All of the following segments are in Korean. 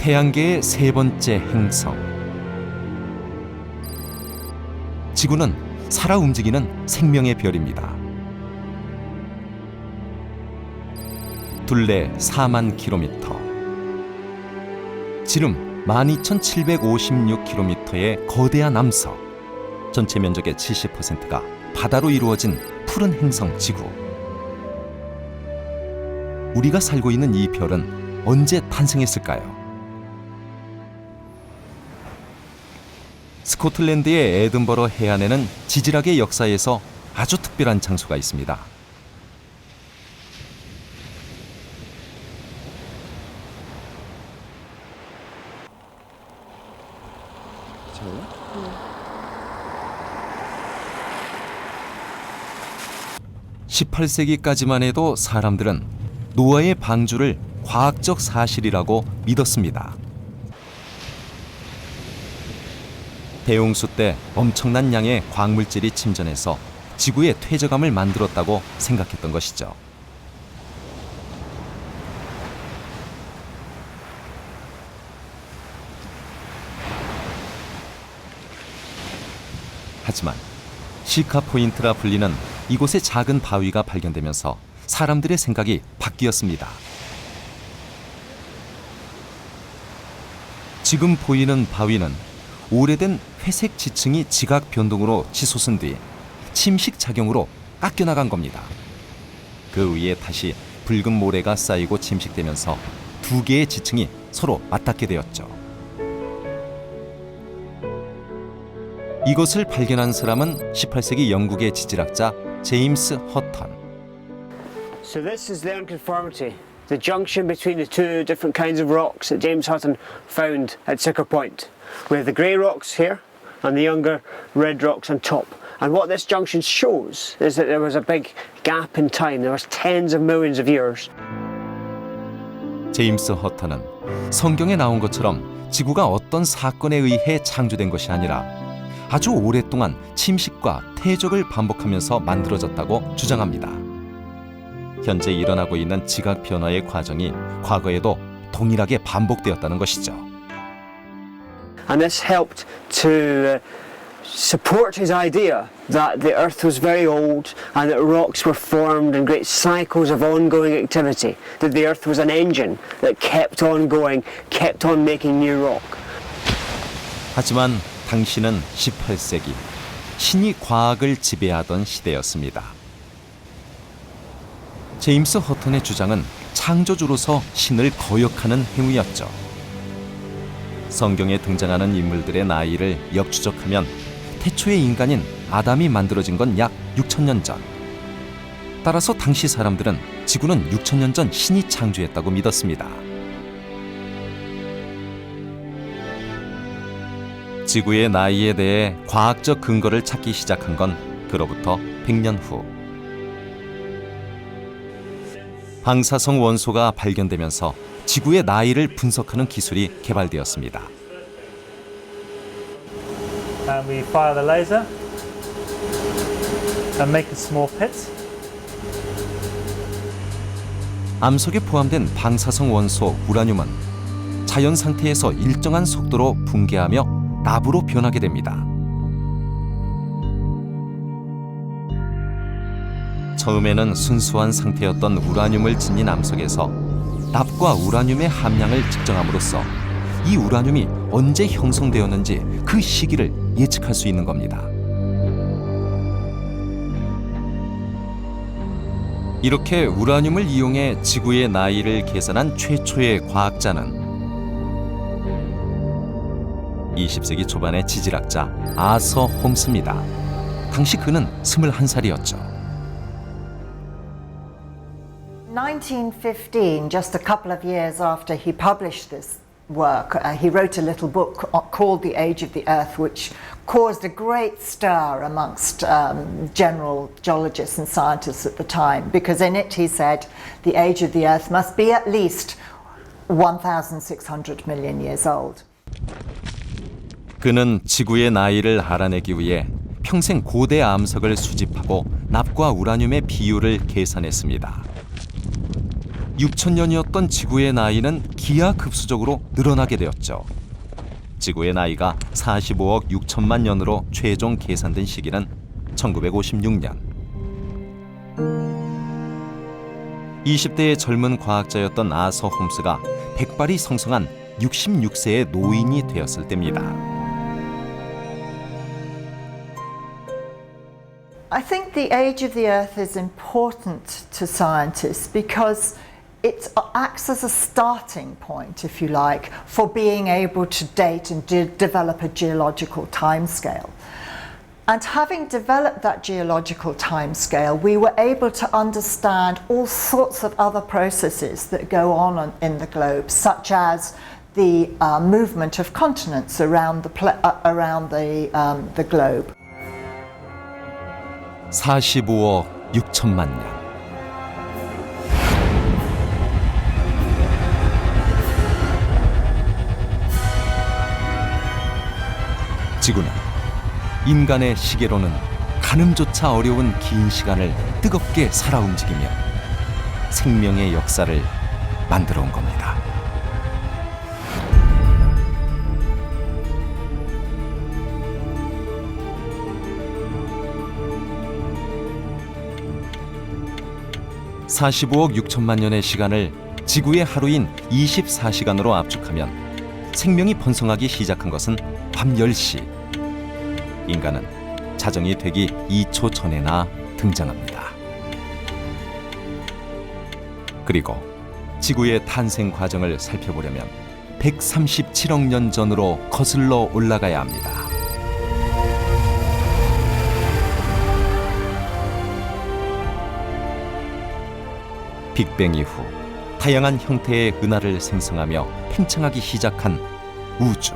태양계의 세 번째 행성. 지구는 살아 움직이는 생명의 별입니다. 둘레 4만 킬로미터, 지름 12,756킬로미터의 거대한 암석, 전체 면적의 70%가 바다로 이루어진 푸른 행성 지구. 우리가 살고 있는 이 별은 언제 탄생했을까요? 스코틀랜드의 에든버러 해안에는 지질학의 역사에서 아주 특별한 장소가 있습니다. 저요? 18세기까지만 해도 사람들은 노아의 방주를 과학적 사실이라고 믿었습니다. 대홍수 때 엄청난 양의 광물질이 침전해서 지구의 퇴적암을 만들었다고 생각했던 것이죠. 하지만 시카 포인트라 불리는 이곳의 작은 바위가 발견되면서 사람들의 생각이 바뀌었습니다. 지금 보이는 바위는 오래된 회색 지층이 지각 변동으로 치솟은 뒤 침식 작용으로 깎여나간 겁니다. 그 위에 다시 붉은 모래가 쌓이고 침식되면서 두 개의 지층이 서로 맞닿게 되었죠. 이것을 발견한 사람은 18세기 영국의 지질학자 제임스 허턴. So this is the unconformity, the junction between the two different kinds of rocks that James Hutton found at Siccar Point. We have the grey rocks here and the younger red rocks on top. And what this junction shows is that there was a big gap in time. There was tens of millions of years. 제임스 허턴은 성경에 나온 것처럼 지구가 어떤 사건에 의해 창조된 것이 아니라 아주 오랫동안 침식과 퇴적을 반복하면서 만들어졌다고 주장합니다. 현재 일어나고 있는 지각 변화의 과정이 과거에도 동일하게 반복되었다는 것이죠. And this helped to support his idea that the Earth was very old and that rocks were formed in great cycles of ongoing activity, that the Earth was an engine that kept on going, kept on making new rock. 하지만 당시는 18세기, 신이 과학을 지배하던 시대였습니다. 제임스 허턴의 주장은 창조주로서 신을 거역하는 행위였죠. 성경에 등장하는 인물들의 나이를 역추적하면 태초의 인간인 아담이 만들어진 건 약 6,000년 전. 따라서 당시 사람들은 지구는 6,000년 전 신이 창조했다고 믿었습니다. 지구의 나이에 대해 과학적 근거를 찾기 시작한 건 그로부터 100년 후. 방사성 원소가 발견되면서 지구의 나이를 분석하는 기술이 개발되었습니다. And we fire the laser and make a small pit. 암석에 포함된 방사성 원소 우라늄은 자연 상태에서 일정한 속도로 붕괴하며 납으로 변하게 됩니다. 처음에는 순수한 상태였던 우라늄을 지닌 암석에서 납과 우라늄의 함량을 측정함으로써 이 우라늄이 언제 형성되었는지 그 시기를 예측할 수 있는 겁니다. 이렇게 우라늄을 이용해 지구의 나이를 계산한 최초의 과학자는 20세기 초반의 지질학자 아서 홈스입니다. 당시 그는 21살이었죠. 1915, just a couple of years after he published this work, he wrote a little book called The Age of the Earth, which caused a great stir amongst general geologists and scientists at the time, because in it he said the age of the Earth must be at least 1,600 million years old. 그는 지구의 나이를 알아내기 위해 평생 고대 암석을 수집하고 납과 우라늄의 비율을 계산했습니다. 6천년이었던 지구의 나이는 기하급수적으로 늘어나게 되었죠. 지구의 나이가 45억 6천만 년으로 최종 계산된 시기는 1956년. 20대의 젊은 과학자였던 아서 홈스가 백발이 성성한 66세의 노인이 되었을 때입니다. I think the age of the Earth is important to scientists because it acts as a starting point, if you like, for being able to date and develop a geological timescale. And having developed that geological timescale, we were able to understand all sorts of other processes that go on in the globe, such as the movement of continents around the globe. 45억 6천만 년. 지구는 인간의 시계로는 가늠조차 어려운 긴 시간을 뜨겁게 살아 움직이며 생명의 역사를 만들어 온 겁니다. (45억 6천만 년의 시간을 지구의 하루인 24시간으로 압축하면 생명이 번성하기 시작한 것은 밤 10시. 인간은 자정이 되기 2초 전에나 등장합니다. 그리고 지구의 탄생 과정을 살펴보려면 137억 년 전으로 거슬러 올라가야 합니다. 빅뱅 이후 다양한 형태의 은하를 생성하며 팽창하기 시작한 우주.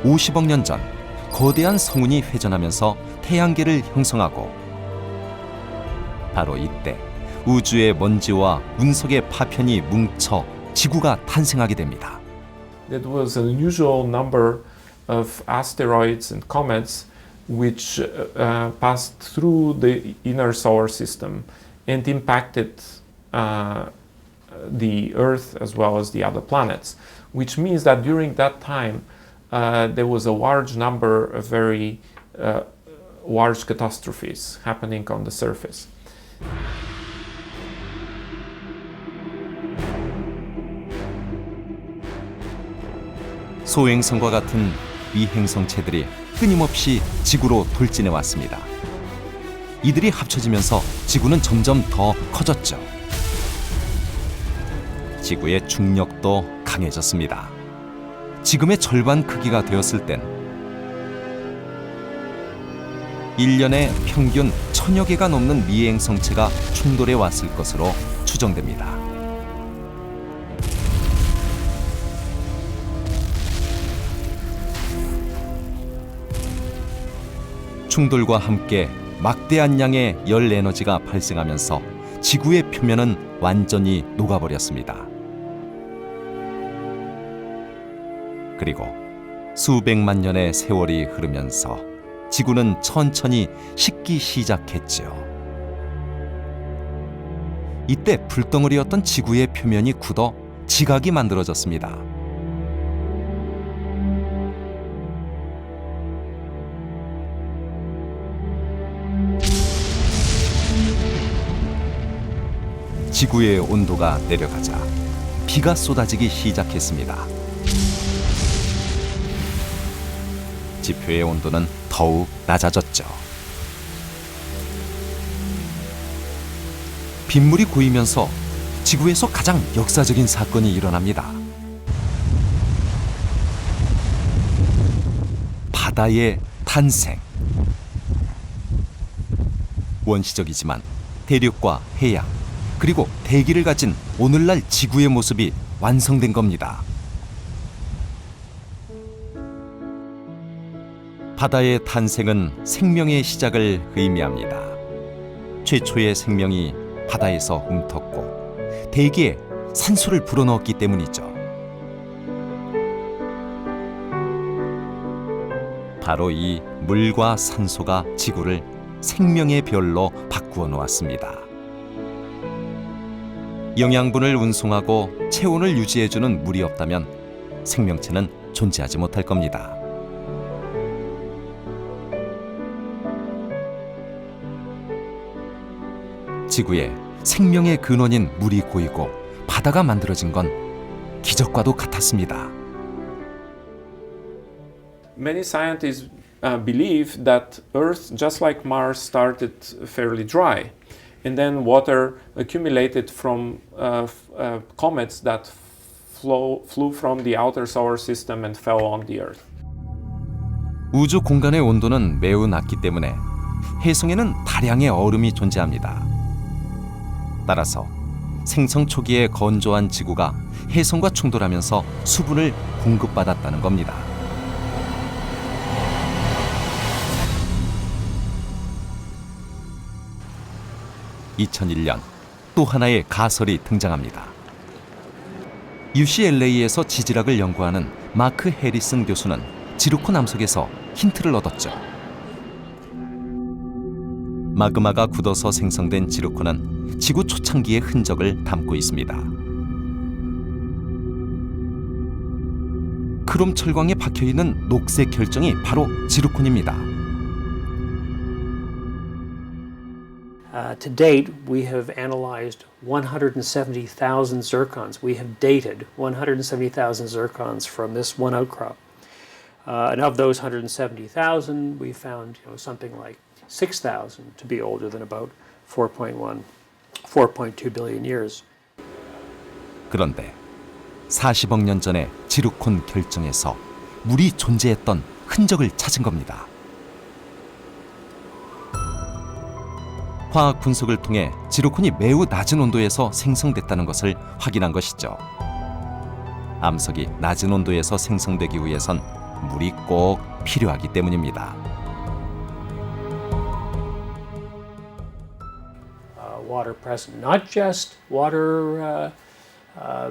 50억 년 전 거대한 성운이 회전하면서 태양계를 형성하고 바로 이때 우주의 먼지와 운석의 파편이 뭉쳐 지구가 탄생하게 됩니다. That was an unusual number of asteroids and comets which passed through the inner solar system and impacted the Earth as well as the other planets, which means that during that time there was a large number of very large catastrophes happening on the surface. 소행성과 같은 미행성체들이 끊임없이 지구로 돌진해 왔습니다. 이들이 합쳐지면서 지구는 점점 더 커졌죠. 지구의 중력도 강해졌습니다. 지금의 절반 크기가 되었을 땐 1년에 평균 1000여 개가 넘는 미행성체가 충돌해 왔을 것으로 추정됩니다. 충돌과 함께 막대한 양의 열 에너지가 발생하면서 지구의 표면은 완전히 녹아버렸습니다. 그리고 수백만 년의 세월이 흐르면서 지구는 천천히 식기 시작했죠. 이때 불덩어리였던 지구의 표면이 굳어 지각이 만들어졌습니다. 지구의 온도가 내려가자 비가 쏟아지기 시작했습니다. 지표의 온도는 더욱 낮아졌죠. 빗물이 고이면서 지구에서 가장 역사적인 사건이 일어납니다. 바다의 탄생. 원시적이지만 대륙과 해양, 그리고 대기를 가진 오늘날 지구의 모습이 완성된 겁니다. 바다의 탄생은 생명의 시작을 의미합니다. 최초의 생명이 바다에서 움텄고 대기에 산소를 불어넣었기 때문이죠. 바로 이 물과 산소가 지구를 생명의 별로 바꾸어 놓았습니다. 영양분을 운송하고 체온을 유지해주는 물이 없다면 생명체는 존재하지 못할 겁니다. 지구에 생명의 근원인 물이 고이고 바다가 만들어진 건 기적과도 같았습니다. Many scientists believe that Earth, just like Mars, started fairly dry, and then water accumulated from comets that flew from the outer solar system and fell on the Earth. 우주 공간의 온도는 매우 낮기 때문에 해성에는 다량의 얼음이 존재합니다. 따라서 생성 초기에 건조한 지구가 해성과 충돌하면서 수분을 공급받았다는 겁니다. (2001년) 또 하나의 가설이 등장합니다. UCLA에서 지질학을 연구하는 마크 해리슨 교수는 지루코 남속에서 힌트를 얻었죠. 마그마가 굳어서 생성된 지루코는 지구 초창기의 흔적을 담고 있습니다. 크롬 철광에 박혀있는 녹색 결정이 바로 지루콘입니다. To date, we have analyzed 170,000 zircons. We have dated 170,000 zircons from this one outcrop. And of those 170,000, we found something like 6,000 to be older than about 4.2 billion years. 그런데 40억 년 전에 지루콘 결정에서 물이 존재했던 흔적을 찾은 겁니다. 화학 분석을 통해 지루콘이 매우 낮은 온도에서 생성됐다는 것을 확인한 것이죠. 암석이 낮은 온도에서 생성되기 위해선 물이 꼭 필요하기 때문입니다. Water present, not just water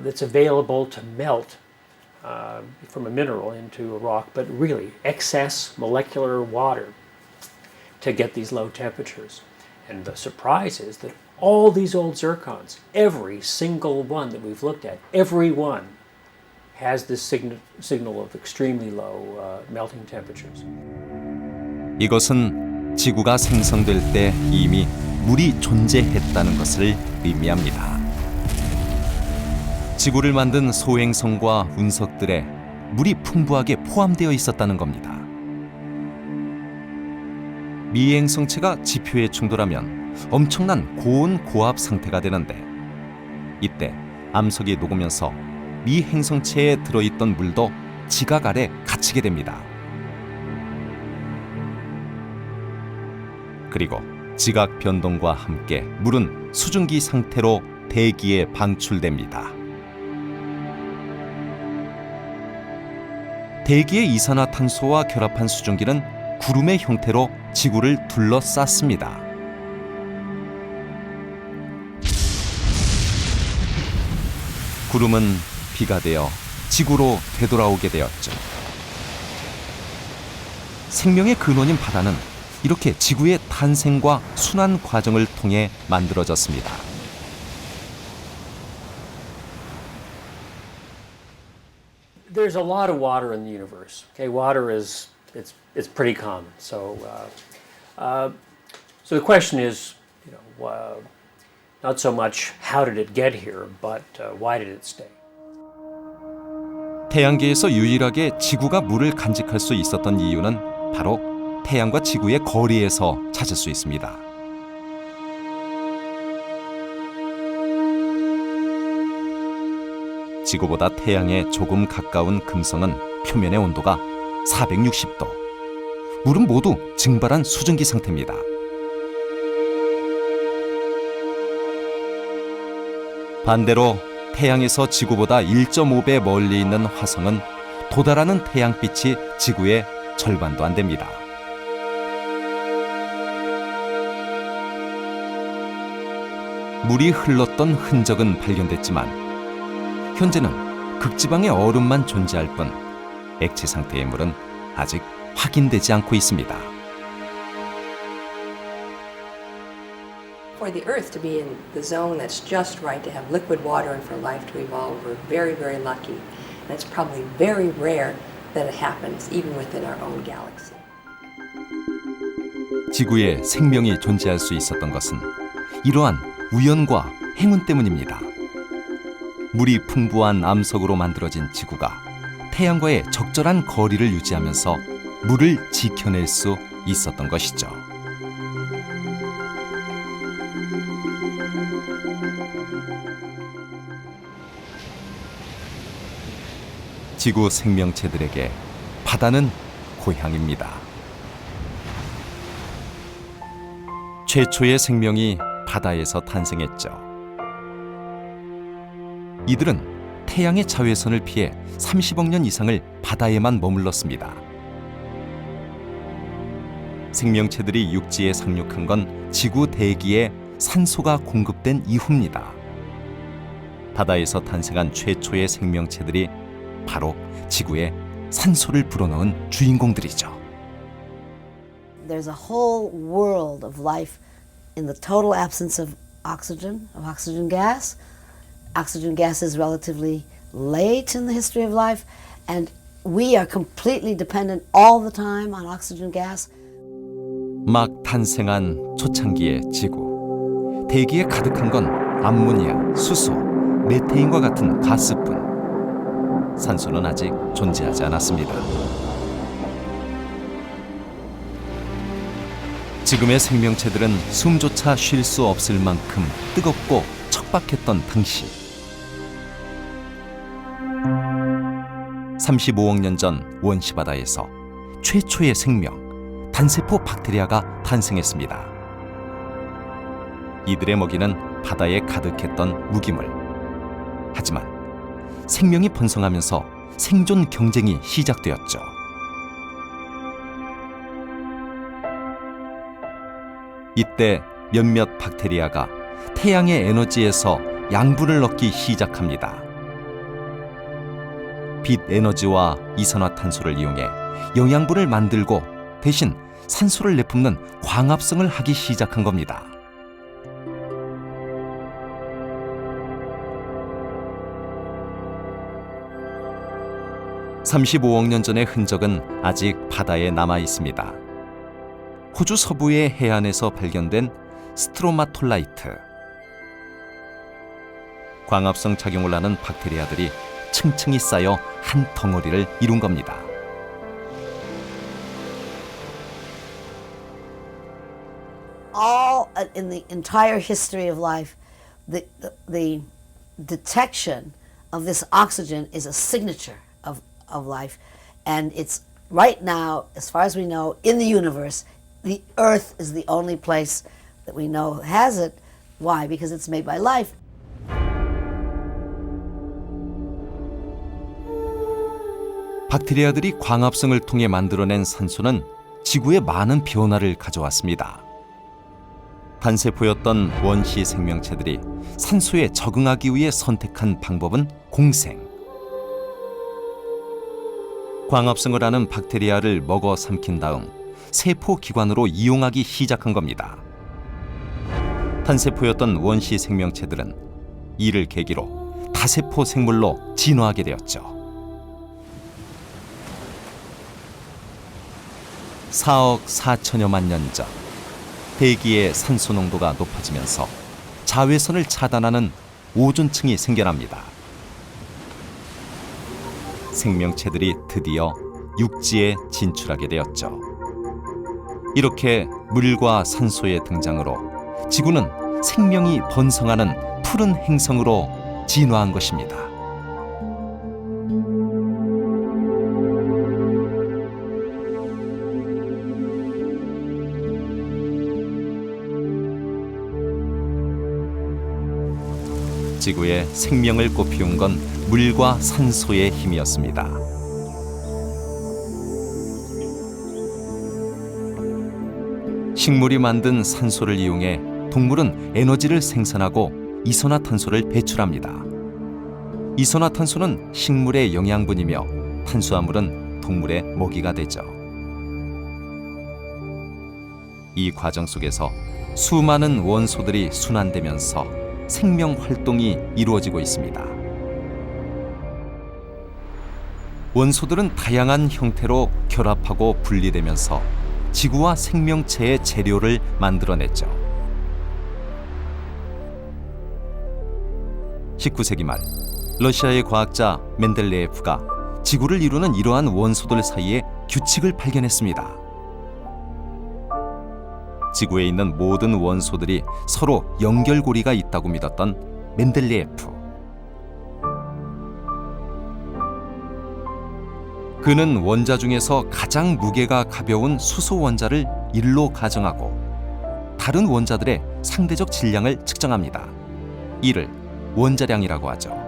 that's available to melt from a mineral into a rock, but really excess molecular water to get these low temperatures. And the surprise is that all these old zircons, every single one that we've looked at, every one has this signal of extremely low melting temperatures. 이것은 지구가 생성될 때 이미 물이 존재했다는 것을 의미합니다. 지구를 만든 소행성과 운석들에 물이 풍부하게 포함되어 있었다는 겁니다. 미행성체가 지표에 충돌하면 엄청난 고온 고압 상태가 되는데 이때 암석이 녹으면서 미행성체에 들어있던 물도 지각 아래 갇히게 됩니다. 그리고 지각 변동과 함께 물은 수증기 상태로 대기에 방출됩니다. 대기의 이산화탄소와 결합한 수증기는 구름의 형태로 지구를 둘러쌌습니다. 구름은 비가 되어 지구로 되돌아오게 되었죠. 생명의 근원인 바다는 이렇게 지구의 탄생과 순환 과정을 통해 만들어졌습니다. There's a lot of water in the universe. Okay, water is it's pretty common. So the question is, not so much how did it get here, but why did it stay? 태양계에서 유일하게 지구가 물을 간직할 수 있었던 이유는 바로 태양과 지구의 거리에서 찾을 수 있습니다. 지구보다 태양에 조금 가까운 금성은 표면의 온도가 460도. 물은 모두 증발한 수증기 상태입니다. 반대로 태양에서 지구보다 1.5배 멀리 있는 화성은 도달하는 태양빛이 지구의 절반도 안 됩니다. 물이 흘렀던 흔적은 발견됐지만 현재는 극지방의 얼음만 존재할 뿐 액체 상태의 물은 아직 확인되지 않고 있습니다. for the Earth to be in the zone that's just right to have liquid water and for life to evolve. We're very, very lucky. And it's probably very rare that it happens even within our own galaxy. 지구에 생명이 존재할 수 있었던 것은 이러한 우연과 행운 때문입니다. 물이 풍부한 암석으로 만들어진 지구가 태양과의 적절한 거리를 유지하면서 물을 지켜낼 수 있었던 것이죠. 지구 생명체들에게 바다는 고향입니다. 최초의 생명이 바다에서 탄생했죠. 이들은 태양의 자외선을 피해 30억 년 이상을 바다에만 머물렀습니다. 생명체들이 육지에 상륙한 건 지구 대기에 산소가 공급된 이후입니다. 바다에서 탄생한 최초의 생명체들이 바로 지구에 산소를 불어넣은 주인공들이죠. There's a whole world of life in the total absence of oxygen gas. Oxygen gas is relatively late in the history of life, and we are completely dependent all the time on oxygen gas. 막 탄생한 초창기의 지구. 대기에 가득한 건 암모니아, 수소, 메테인과 같은 가스뿐. 산소는 아직 존재하지 않았습니다. 지금의 생명체들은 숨조차 쉴 수 없을 만큼 뜨겁고 척박했던 당시 35억 년 전 원시바다에서 최초의 생명, 단세포 박테리아가 탄생했습니다. 이들의 먹이는 바다에 가득했던 무기물. 하지만 생명이 번성하면서 생존 경쟁이 시작되었죠. 이때 몇몇 박테리아가 태양의 에너지에서 양분을 얻기 시작합니다. 빛 에너지와 이산화탄소를 이용해 영양분을 만들고 대신 산소를 내뿜는 광합성을 하기 시작한 겁니다. (35억 년) 전의 흔적은 아직 바다에 남아 있습니다. 호주 서부의 해안에서 발견된 스트로마톨라이트. 광합성 작용을 하는 박테리아들이 층층이 쌓여 한 덩어리를 이룬 겁니다. All in the entire history of life, the detection of this oxygen is a signature of life, and it's right now, as far as we know, in the universe, the Earth is the only place that we know has it. Why? Because it's made by life. 박테리아들이 광합성을 통해 만들어낸 산소는 지구에 많은 변화를 가져왔습니다. 단세포였던 원시 생명체들이 산소에 적응하기 위해 선택한 방법은 공생. 광합성을 하는 박테리아를 먹어 삼킨 다음 세포 기관으로 이용하기 시작한 겁니다. 단세포였던 원시 생명체들은 이를 계기로 다세포 생물로 진화하게 되었죠. 4억 4천여만 년 전 대기의 산소 농도가 높아지면서 자외선을 차단하는 오존층이 생겨납니다. 생명체들이 드디어 육지에 진출하게 되었죠. 이렇게 물과 산소의 등장으로 지구는 생명이 번성하는 푸른 행성으로 진화한 것입니다. 지구에 생명을 꽃피운 건 물과 산소의 힘이었습니다. 식물이 만든 산소를 이용해 동물은 에너지를 생산하고 이산화탄소를 배출합니다. 이산화탄소는 식물의 영양분이며 탄수화물은 동물의 먹이가 되죠. 이 과정 속에서 수많은 원소들이 순환되면서 생명 활동이 이루어지고 있습니다. 원소들은 다양한 형태로 결합하고 분리되면서 지구와 생명체의 재료를 만들어냈죠. 19세기 말 러시아의 과학자 멘델레예프가 지구를 이루는 이러한 원소들 사이에 규칙을 발견했습니다. 지구에 있는 모든 원소들이 서로 연결고리가 있다고 믿었던 멘델레예프. 그는 원자 중에서 가장 무게가 가벼운 수소 원자를 1로 가정하고 다른 원자들의 상대적 질량을 측정합니다. 이를 원자량이라고 하죠.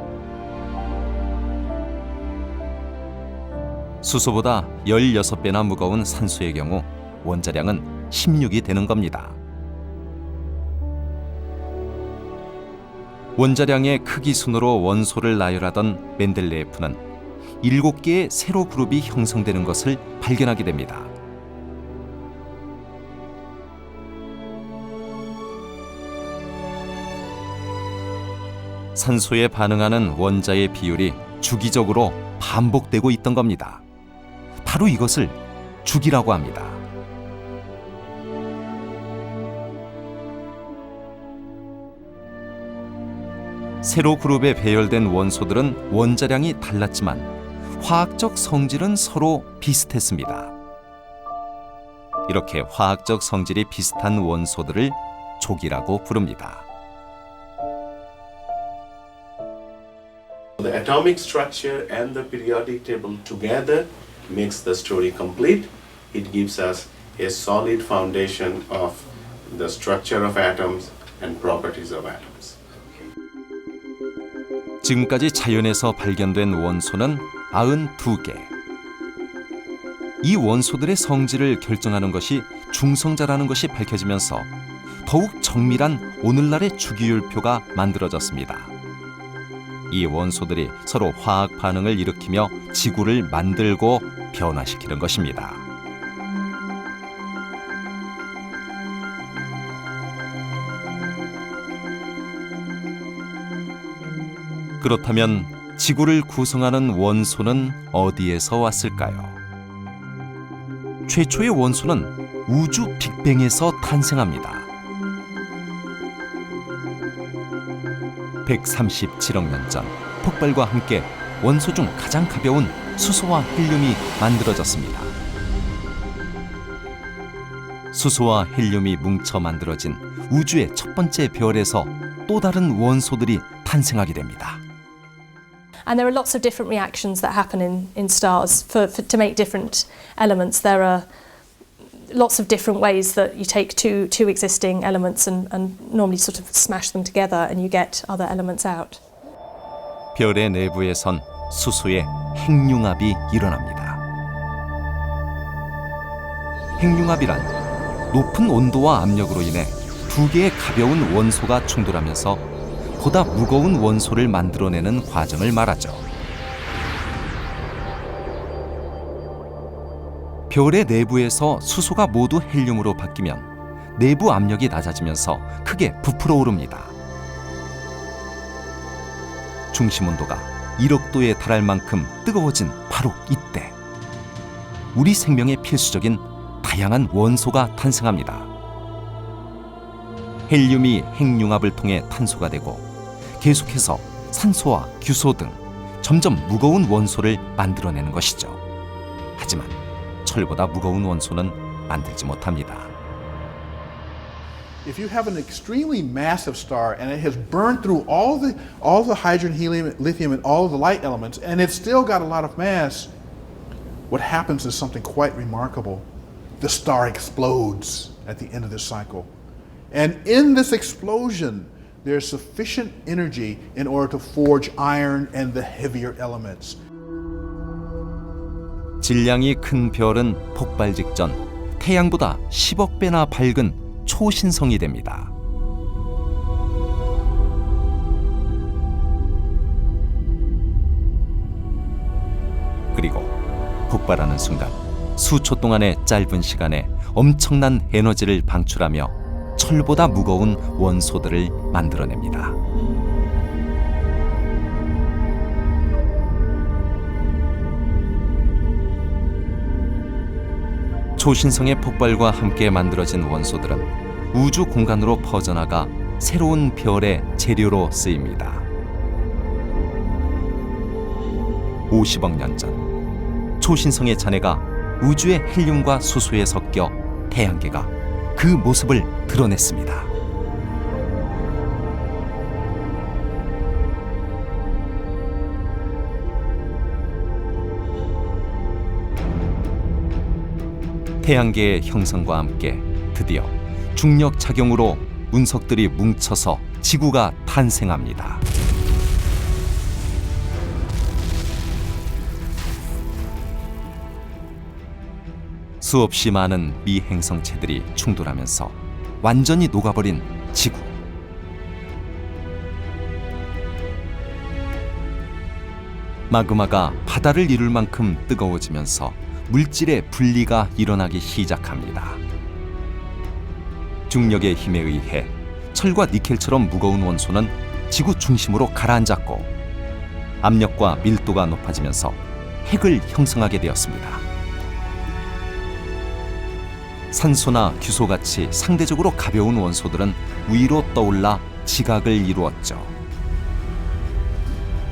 수소보다 16배나 무거운 산소의 경우 원자량은 16이 되는 겁니다. 원자량의 크기 순으로 원소를 나열하던 멘델레예프는 7개의 세로 그룹이 형성되는 것을 발견하게 됩니다. 산소에 반응하는 원자의 비율이 주기적으로 반복되고 있던 겁니다. 바로 이것을 주기라고 합니다. 세로 그룹에 배열된 원소들은 원자량이 달랐지만 화학적 성질은 서로 비슷했습니다. 이렇게 화학적 성질이 비슷한 원소들을 족이라고 부릅니다. The atomic structure and the periodic table together makes the story complete. It gives us a solid foundation of the structure of atoms and properties of atoms. 지금까지 자연에서 발견된 원소는 92개. 이 원소들의 성질을 결정하는 것이 중성자라는 것이 밝혀지면서 더욱 정밀한 오늘날의 주기율표가 만들어졌습니다. 이 원소들이 서로 화학 반응을 일으키며 지구를 만들고 변화시키는 것입니다. 그렇다면 지구를 구성하는 원소는 어디에서 왔을까요? 최초의 원소는 우주 빅뱅에서 탄생합니다. 137억 년 전 폭발과 함께 원소 중 가장 가벼운 수소와 헬륨이 만들어졌습니다. 수소와 헬륨이 뭉쳐 만들어진 우주의 첫 번째 별에서 또 다른 원소들이 탄생하게 됩니다. And there are lots of different reactions that happen in stars to make different elements. There are lots of different ways that you take two existing elements and normally sort of smash them together and you get other elements out. 별의 내부에선 수소의 핵융합이 일어납니다. 핵융합이란 높은 온도와 압력으로 인해 두 개의 가벼운 원소가 충돌하면서 보다 무거운 원소를 만들어내는 과정을 말하죠. 별의 내부에서 수소가 모두 헬륨으로 바뀌면 내부 압력이 낮아지면서 크게 부풀어 오릅니다. 중심 온도가 1억 도에 달할 만큼 뜨거워진 바로 이때 우리 생명에 필수적인 다양한 원소가 탄생합니다. 헬륨이 핵융합을 통해 탄소가 되고 계속해서 산소와 규소 등 점점 무거운 원소를 만들어내는 것이죠. 하지만 철보다 무거운 원소는 만들지 못합니다. If you have an extremely massive star and it has burned through all the hydrogen, helium, lithium, and all of the light elements, and it's still got a lot of mass, what happens is something quite remarkable. The star explodes at the end of this cycle. And in this explosion, there's sufficient energy in order to forge iron and the heavier elements. 질량이 큰 별은 폭발 직전 태양보다 10억 배나 밝은 초신성이 됩니다. 그리고 폭발하는 순간 수초 동안의 짧은 시간에 엄청난 에너지를 방출하며 철보다 무거운 원소들을 만들어냅니다. 초신성의 폭발과 함께 만들어진 원소들은 우주 공간으로 퍼져나가 새로운 별의 재료로 쓰입니다. 50억 년 전, 초신성의 잔해가 우주의 헬륨과 수소에 섞여 태양계가 그 모습을 드러냈습니다. 태양계의 형성과 함께 드디어 중력 작용으로 운석들이 뭉쳐서 지구가 탄생합니다. 수없이 많은 미행성체들이 충돌하면서 완전히 녹아버린 지구. 마그마가 바다를 이룰 만큼 뜨거워지면서 물질의 분리가 일어나기 시작합니다. 중력의 힘에 의해 철과 니켈처럼 무거운 원소는 지구 중심으로 가라앉았고 압력과 밀도가 높아지면서 핵을 형성하게 되었습니다. 산소나 규소같이 상대적으로 가벼운 원소들은 위로 떠올라 지각을 이루었죠.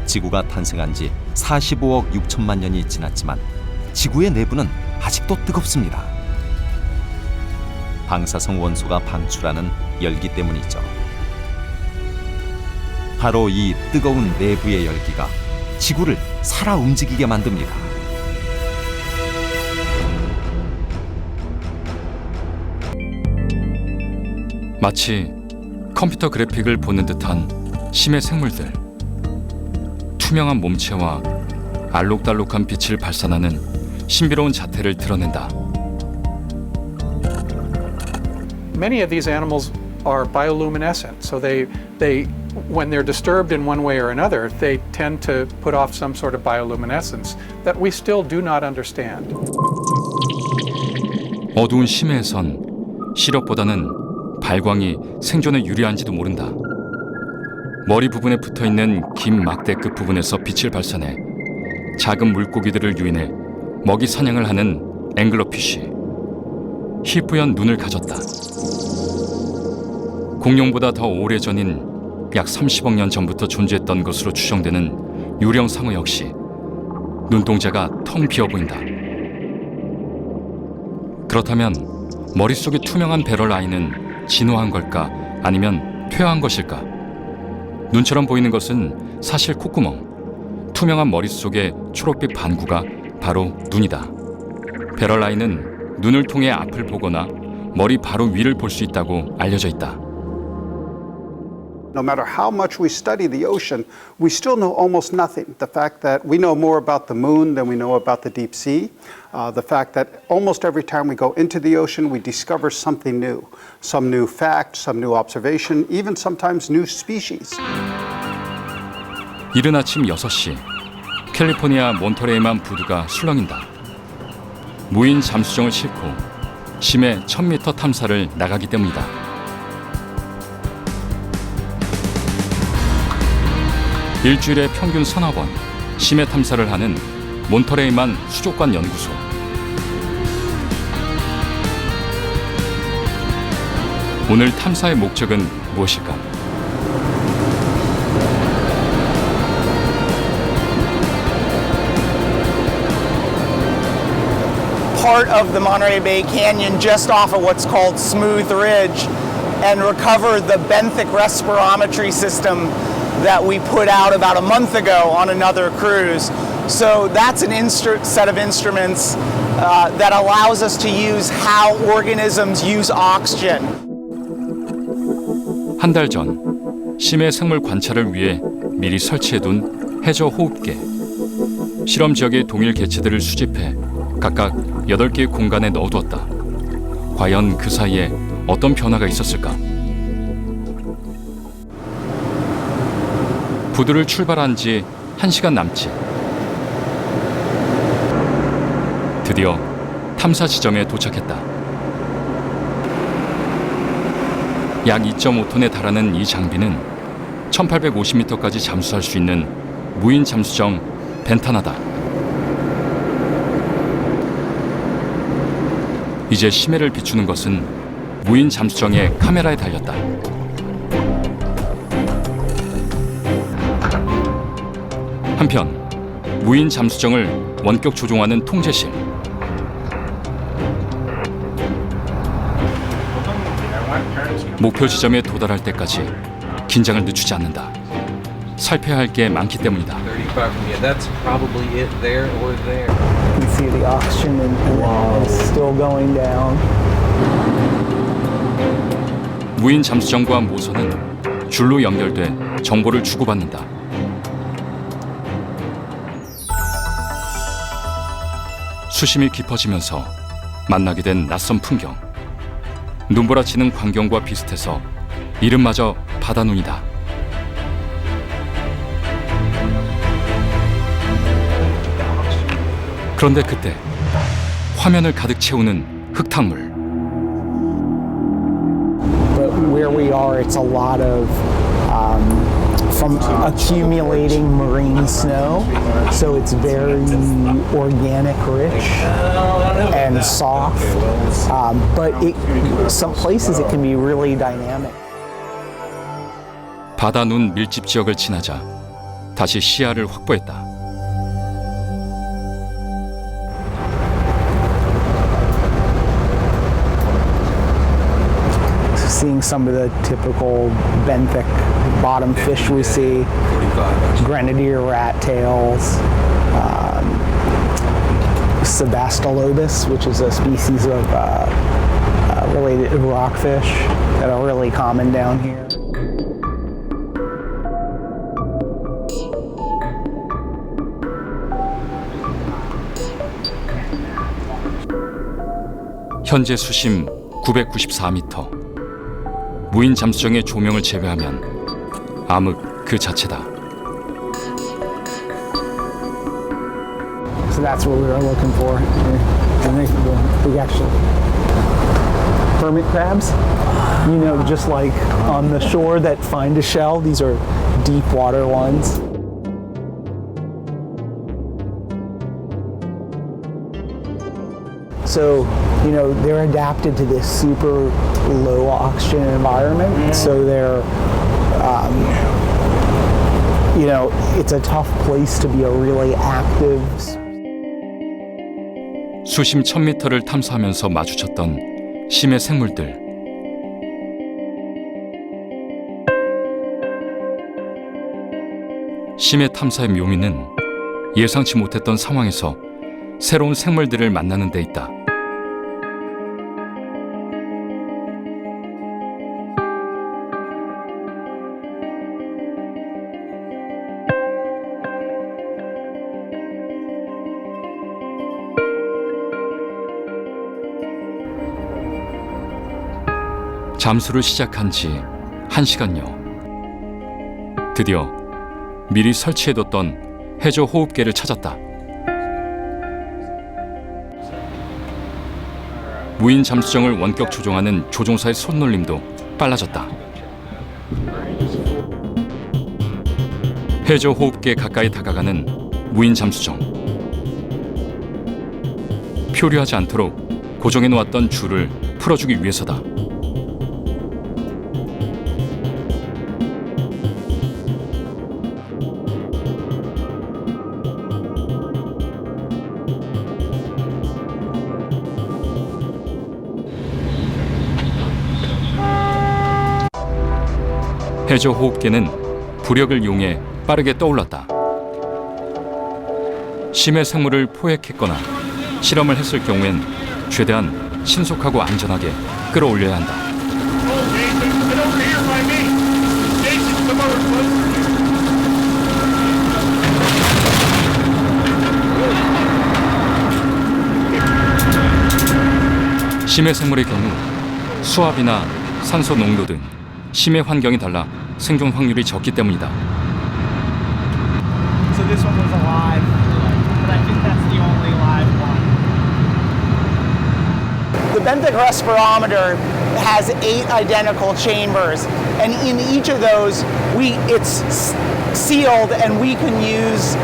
지구가 탄생한 지 45억 6천만 년이 지났지만 지구의 내부는 아직도 뜨겁습니다. 방사성 원소가 방출하는 열기 때문이죠. 바로 이 뜨거운 내부의 열기가 지구를 살아 움직이게 만듭니다. 마치 컴퓨터 그래픽을 보는 듯한 심해 생물들. 투명한 몸체와 알록달록한 빛을 발산하는 신비로운 자태를 드러낸다. Many of these animals are bioluminescent, so they when they're disturbed in one way or another, they tend to put off some sort of bioluminescence that we still do not understand. 어두운 심해에선 시력보다는 발광이 생존에 유리한지도 모른다. 머리 부분에 붙어있는 긴 막대 끝 부분에서 빛을 발산해 작은 물고기들을 유인해 먹이 사냥을 하는 앵글러피쉬. 희뿌연 눈을 가졌다. 공룡보다 더 오래전인 약 30억 년 전부터 존재했던 것으로 추정되는 유령 상어 역시 눈동자가 텅 비어 보인다. 그렇다면 머릿속의 투명한 배럴 아이는 진화한 걸까 아니면 퇴화한 것일까? 눈처럼 보이는 것은 사실 콧구멍, 투명한 머릿속의 초록빛 반구가 바로 눈이다. 배럴 아이는 눈을 통해 앞을 보거나 머리 바로 위를 볼 수 있다고 알려져 있다. No matter how much we study the ocean, we still know almost nothing. The fact that we know more about the moon than we know about the deep sea. The fact that almost every time we go into the ocean, we discover something new. Some new fact, some new observation, even sometimes new species. 이른 아침 6시, 캘리포니아 몬터레이만 부두가 술렁인다. 무인 잠수정을 싣고 심해 1000m 탐사를 나가기 때문이다. 일주일에 평균 서너 번 심해 탐사를 하는 몬터레이만 수족관 연구소. 오늘 탐사의 목적은 무엇일까? Part of the Monterey Bay Canyon just off of what's called Smooth Ridge and recover the benthic respirometry system that we put out about a month ago on another cruise. So that's an set of instruments that allows us to use how organisms use oxygen. 한 달 전 심해 생물 관찰을 위해 미리 설치해둔 해저 호흡계. 실험 지역의 동일 개체들을 수집해 각각 8개의 공간에 넣어두었다. 과연 그 사이에 어떤 변화가 있었을까? 부두를 출발한 지 1시간 남짓. 드디어 탐사 지점에 도착했다. 약 2.5톤에 달하는 이 장비는 1850m까지 잠수할 수 있는 무인 잠수정 벤타나다. 이제 심해를 비추는 것은 무인 잠수정의 카메라에 달렸다. 한편 무인 잠수정을 원격 조종하는 통제실. 목표 지점에 도달할 때까지 긴장을 늦추지 않는다. 살펴야 할 게 많기 때문이다. That's probably it there or there. You can see the oxygen and it's still going down. 무인 잠수정과 모선은 줄로 연결돼 정보를 주고받는다. 수심이 깊어지면서 만나게 된 낯선 풍경. 눈보라치는 광경과 비슷해서 이름마저 바다눈이다. 그런데 그때 화면을 가득 채우는 흙탕물. But where we are, it's a lot of from accumulating marine snow, so it's very organic, rich, and soft. But some places it can be really dynamic. 바다 눈 밀집 지역을 지나자 다시 시야를 확보했다. Seeing some of the typical benthic bottom fish we see, grenadier rat tails, Sebastolobus, which is a species of related rockfish that are really common down here. 현재 수심 994m. 무인 잠수정의 조명을 제외하면 암흑 그 자체다. So that's what we were looking for. We actually hermit crabs. You know, just like on the shore that find a shell, these are deep water ones. So, you know, they're adapted to this super low oxygen environment. So they're, you know, it's a tough place to be a really active. 수심 1000m를 탐사하면서 마주쳤던 심해 생물들. 심해 탐사의 묘미는 예상치 못했던 상황에서 새로운 생물들을 만나는 데 있다. 잠수를 시작한 지 1시간여. 드디어 미리 설치해뒀던 해저 호흡계를 찾았다. 무인 잠수정을 원격 조종하는 조종사의 손놀림도 빨라졌다. 해저 호흡계에 가까이 다가가는 무인 잠수정. 표류하지 않도록 고정해 놓았던 줄을 풀어주기 위해서다. 해저 호흡계는 부력을 이용해 빠르게 떠올랐다. 심해 생물을 포획했거나 실험을 했을 경우엔 최대한 신속하고 안전하게 끌어올려야 한다. 심해 생물의 경우 수압이나 산소 농도 등 심해 환경이 달라 생존 확률이 적기 때문이다. So this one was alive, but I think that's the only live one. The benthic respirometer has 8 identical chambers, and in each of those, it's sealed, and we can use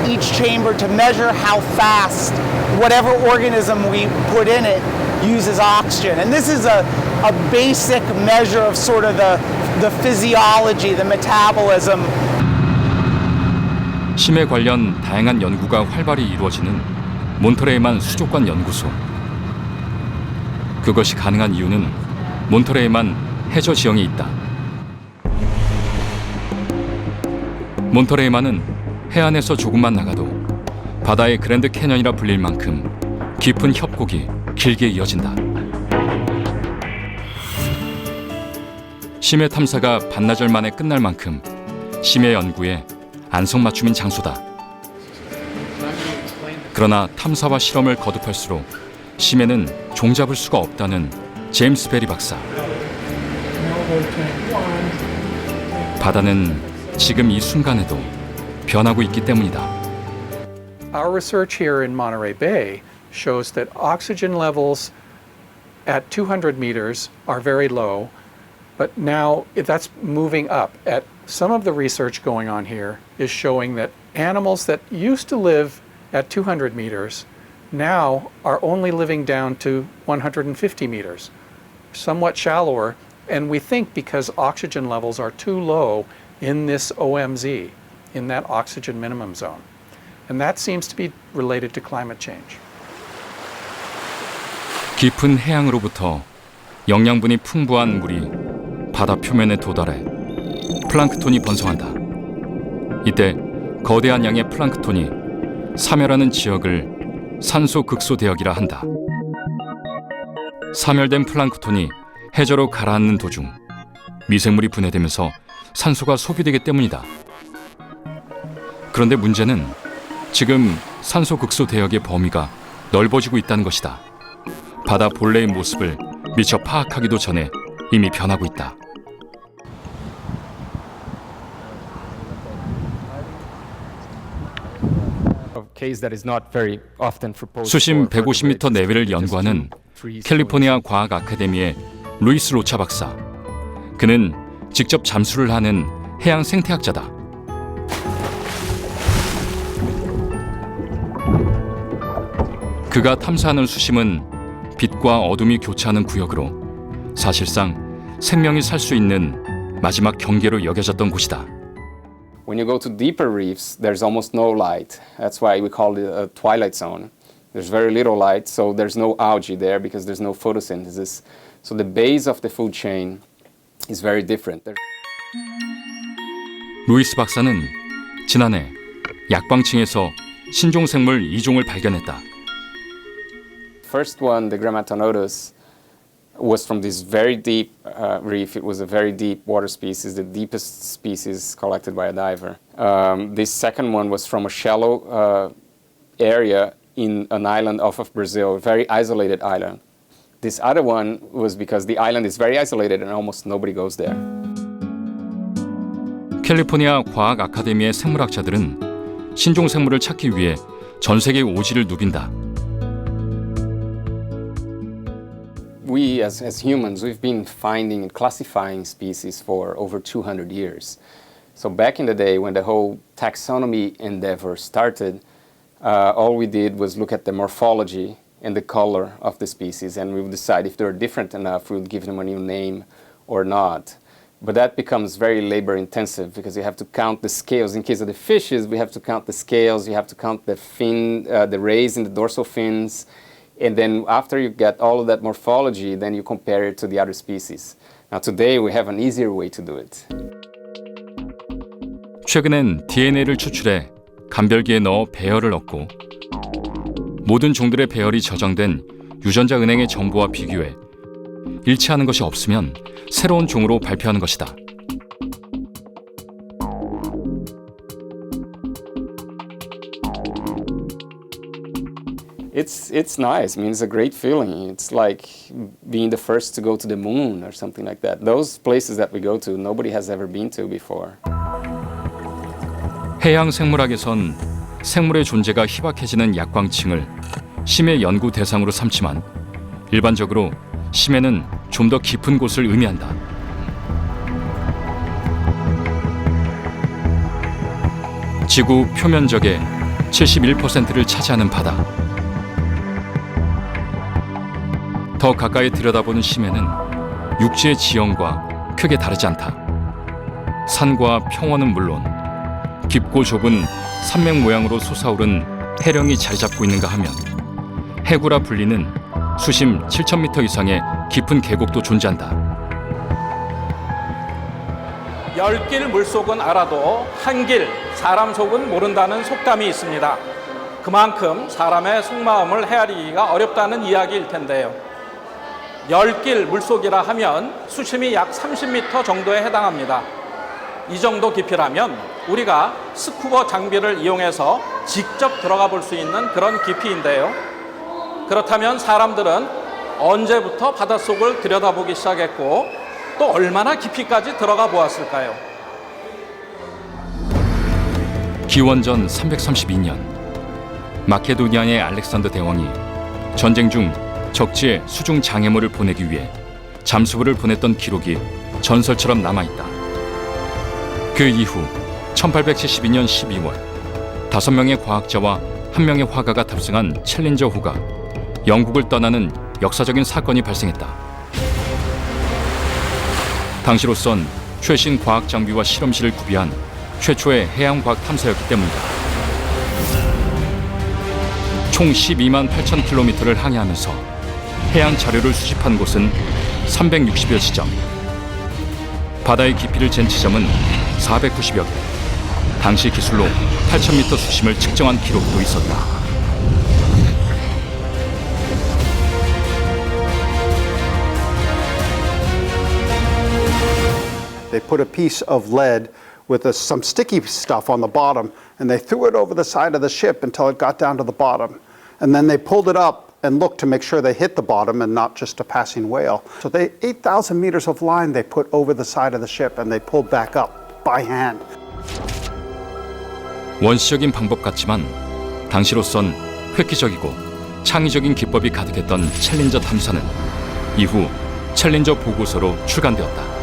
each chamber to measure how fast whatever organism we put in it uses oxygen. And this is a basic measure of sort of the physiology, the metabolism. 심해 관련 다양한 연구가 활발히 이루어지는 몬터레이만 수족관 연구소. 그것이 가능한 이유는 몬터레이만 해저 지형이 있다. 몬터레이만은 해안에서 조금만 나가도 바다의 그랜드 캐년이라 불릴 만큼 깊은 협곡이 길게 이어진다. 심해 탐사가 반나절 만에 끝날 만큼 심해 연구에 안성맞춤인 장소다. 그러나 탐사와 실험을 거듭할수록 심해는 종잡을 수가 없다는 제임스 베리 박사. 바다는 지금 이 순간에도 변하고 있기 때문이다. Our research here in Monterey Bay shows that oxygen levels at 200 meters are very low, but now that's moving up. Some of the research going on here is showing that animals that used to live at 200 meters now are only living down to 150 meters, somewhat shallower, and we think because oxygen levels are too low in this OMZ, in that oxygen minimum zone. And that seems to be related to climate change. 깊은 해양으로부터 영양분이 풍부한 물이 바다 표면에 도달해 플랑크톤이 번성한다. 이때 거대한 양의 플랑크톤이 사멸하는 지역을 산소 극소 대역이라 한다. 사멸된 플랑크톤이 해저로 가라앉는 도중 미생물이 분해되면서 산소가 소비되기 때문이다. 그런데 문제는 지금 산소 극소 대역의 범위가 넓어지고 있다는 것이다. 바다 본래의 모습을 미처 파악하기도 전에 이미 변하고 있다. 수심 150m 내외를 연구하는 캘리포니아 과학 아카데미의 루이스 로차 박사. 그는 직접 잠수를 하는 해양 생태학자다. 그가 탐사하는 수심은 빛과 어둠이 교차하는 구역으로 사실상 생명이 살 수 있는 마지막 경계로 여겨졌던 곳이다. When you go to deeper reefs, there's almost no light. That's why we call it a twilight zone. There's very little light, so there's no algae there because there's no photosynthesis. So the base of the food chain is very different. 루이스 박사는 지난해 약방층에서 신종생물 2종을 발견했다. First one, the Grammatodontus, was from this very deep reef. It was a very deep water species, the deepest species collected by a diver. This second one was from a shallow area in an island off of Brazil, a very isolated island. This other one was because the island is very isolated and almost nobody goes there. 캘리포니아 과학 아카데미의 생물학자들은 신종 생물을 찾기 위해 전 세계 오지를 누빈다. We as humans, we've been finding and classifying species for over 200 years. So back in the day when the whole taxonomy endeavor started, all we did was look at the morphology and the color of the species, and we would decide if they're different enough, we would give them a new name or not. But that becomes very labor intensive because you have to count the scales. In case of the fishes, we have to count the scales, you have to count the fin, the rays in the dorsal fins, and then after you get all of that morphology, then you compare it to the other species. Now today we have an easier way to do it. 최근엔 DNA를 추출해 간별기에 넣어 배열을 얻고 모든 종들의 배열이 저장된 유전자 은행의 정보와 비교해 일치하는 것이 없으면 새로운 종으로 발표하는 것이다. It's nice. I mean, it's a great feeling. It's like being the first to go to the moon or something like that. Those places that we go to, nobody has ever been to before. 해양 생물학에선 생물의 존재가 희박해지는 약광층을 심해 연구 대상으로 삼지만 일반적으로 심해는 좀 더 깊은 곳을 의미한다. 지구 표면적의 71%를 차지하는 바다. 더 가까이 들여다보는 심해는 육지의 지형과 크게 다르지 않다. 산과 평원은 물론 깊고 좁은 산맥 모양으로 솟아오른 해령이 자리 잡고 있는가 하면 해구라 불리는 수심 7,000m 이상의 깊은 계곡도 존재한다. 10길 물속은 알아도 한 길 사람 속은 모른다는 속담이 있습니다. 그만큼 사람의 속마음을 헤아리기가 어렵다는 이야기일 텐데요. 10길 물속이라 하면 수심이 약 30m 정도에 해당합니다. 이 정도 깊이라면 우리가 스쿠버 장비를 이용해서 직접 들어가 볼 수 있는 그런 깊이인데요. 그렇다면 사람들은 언제부터 바닷속을 들여다보기 시작했고 또 얼마나 깊이까지 들어가 보았을까요? 기원전 332년 마케도니아의 알렉산더 대왕이 전쟁 중 적지에 수중 장애물을 보내기 위해 잠수부를 보냈던 기록이 전설처럼 남아있다. 그 이후 1872년 12월 5명의 과학자와 1명의 화가가 탑승한 챌린저호가 영국을 떠나는 역사적인 사건이 발생했다. 당시로선 최신 과학 장비와 실험실을 구비한 최초의 해양과학 탐사였기 때문이다. 총 12만 8천 킬로미터를 항해하면서 해양 자료를 수집한 곳은 360여 지점. 바다의 깊이를 잰 지점은 490여 개. 당시 기술로 8,000m 수심을 측정한 기록도 있었다. They put a piece of lead with some sticky stuff on the bottom, and they threw it over the side of the ship until it got down to the bottom. And then they pulled it up and looked to make sure they hit the bottom and not just a passing whale. So 8,000 meters of line they put over the side of the ship, and they pulled back up by hand. 원시적인 방법 같지만 당시로선 획기적이고 창의적인 기법이 가득했던 챌린저 탐사는 이후 챌린저 보고서로 출간되었다.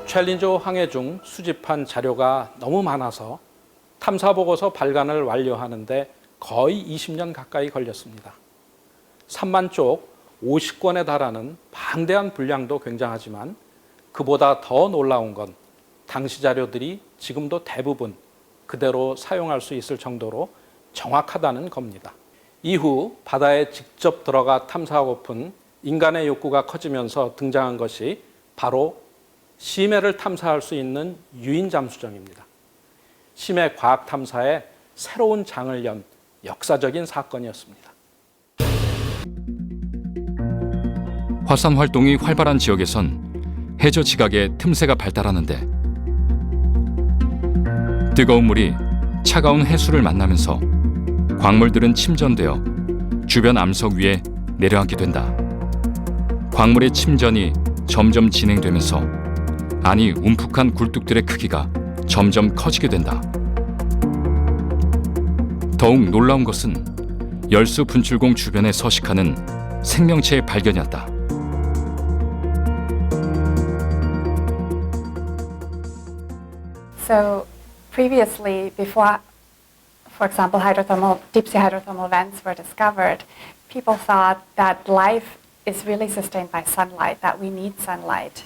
챌린저 항해 중 수집한 자료가 너무 많아서 탐사 보고서 발간을 완료하는데 거의 20년 가까이 걸렸습니다. 3만 쪽 50권에 달하는 방대한 분량도 굉장하지만 그보다 더 놀라운 건 당시 자료들이 지금도 대부분 그대로 사용할 수 있을 정도로 정확하다는 겁니다. 이후 바다에 직접 들어가 탐사하고픈 인간의 욕구가 커지면서 등장한 것이 바로 심해를 탐사할 수 있는 유인 잠수정입니다. 심해 과학 탐사에 새로운 장을 연 역사적인 사건이었습니다. 화산 활동이 활발한 지역에선 해저 지각의 틈새가 발달하는데 뜨거운 물이 차가운 해수를 만나면서 광물들은 침전되어 주변 암석 위에 내려앉게 된다. 광물의 침전이 점점 진행되면서 안이 움푹한 굴뚝들의 크기가 점점 커지게 된다. 더욱 놀라운 것은 열수 분출공 주변에 서식하는 생명체의 발견이었다. So previously, before, for example, deep sea hydrothermal vents were discovered, people thought that life is really sustained by sunlight, that we need sunlight.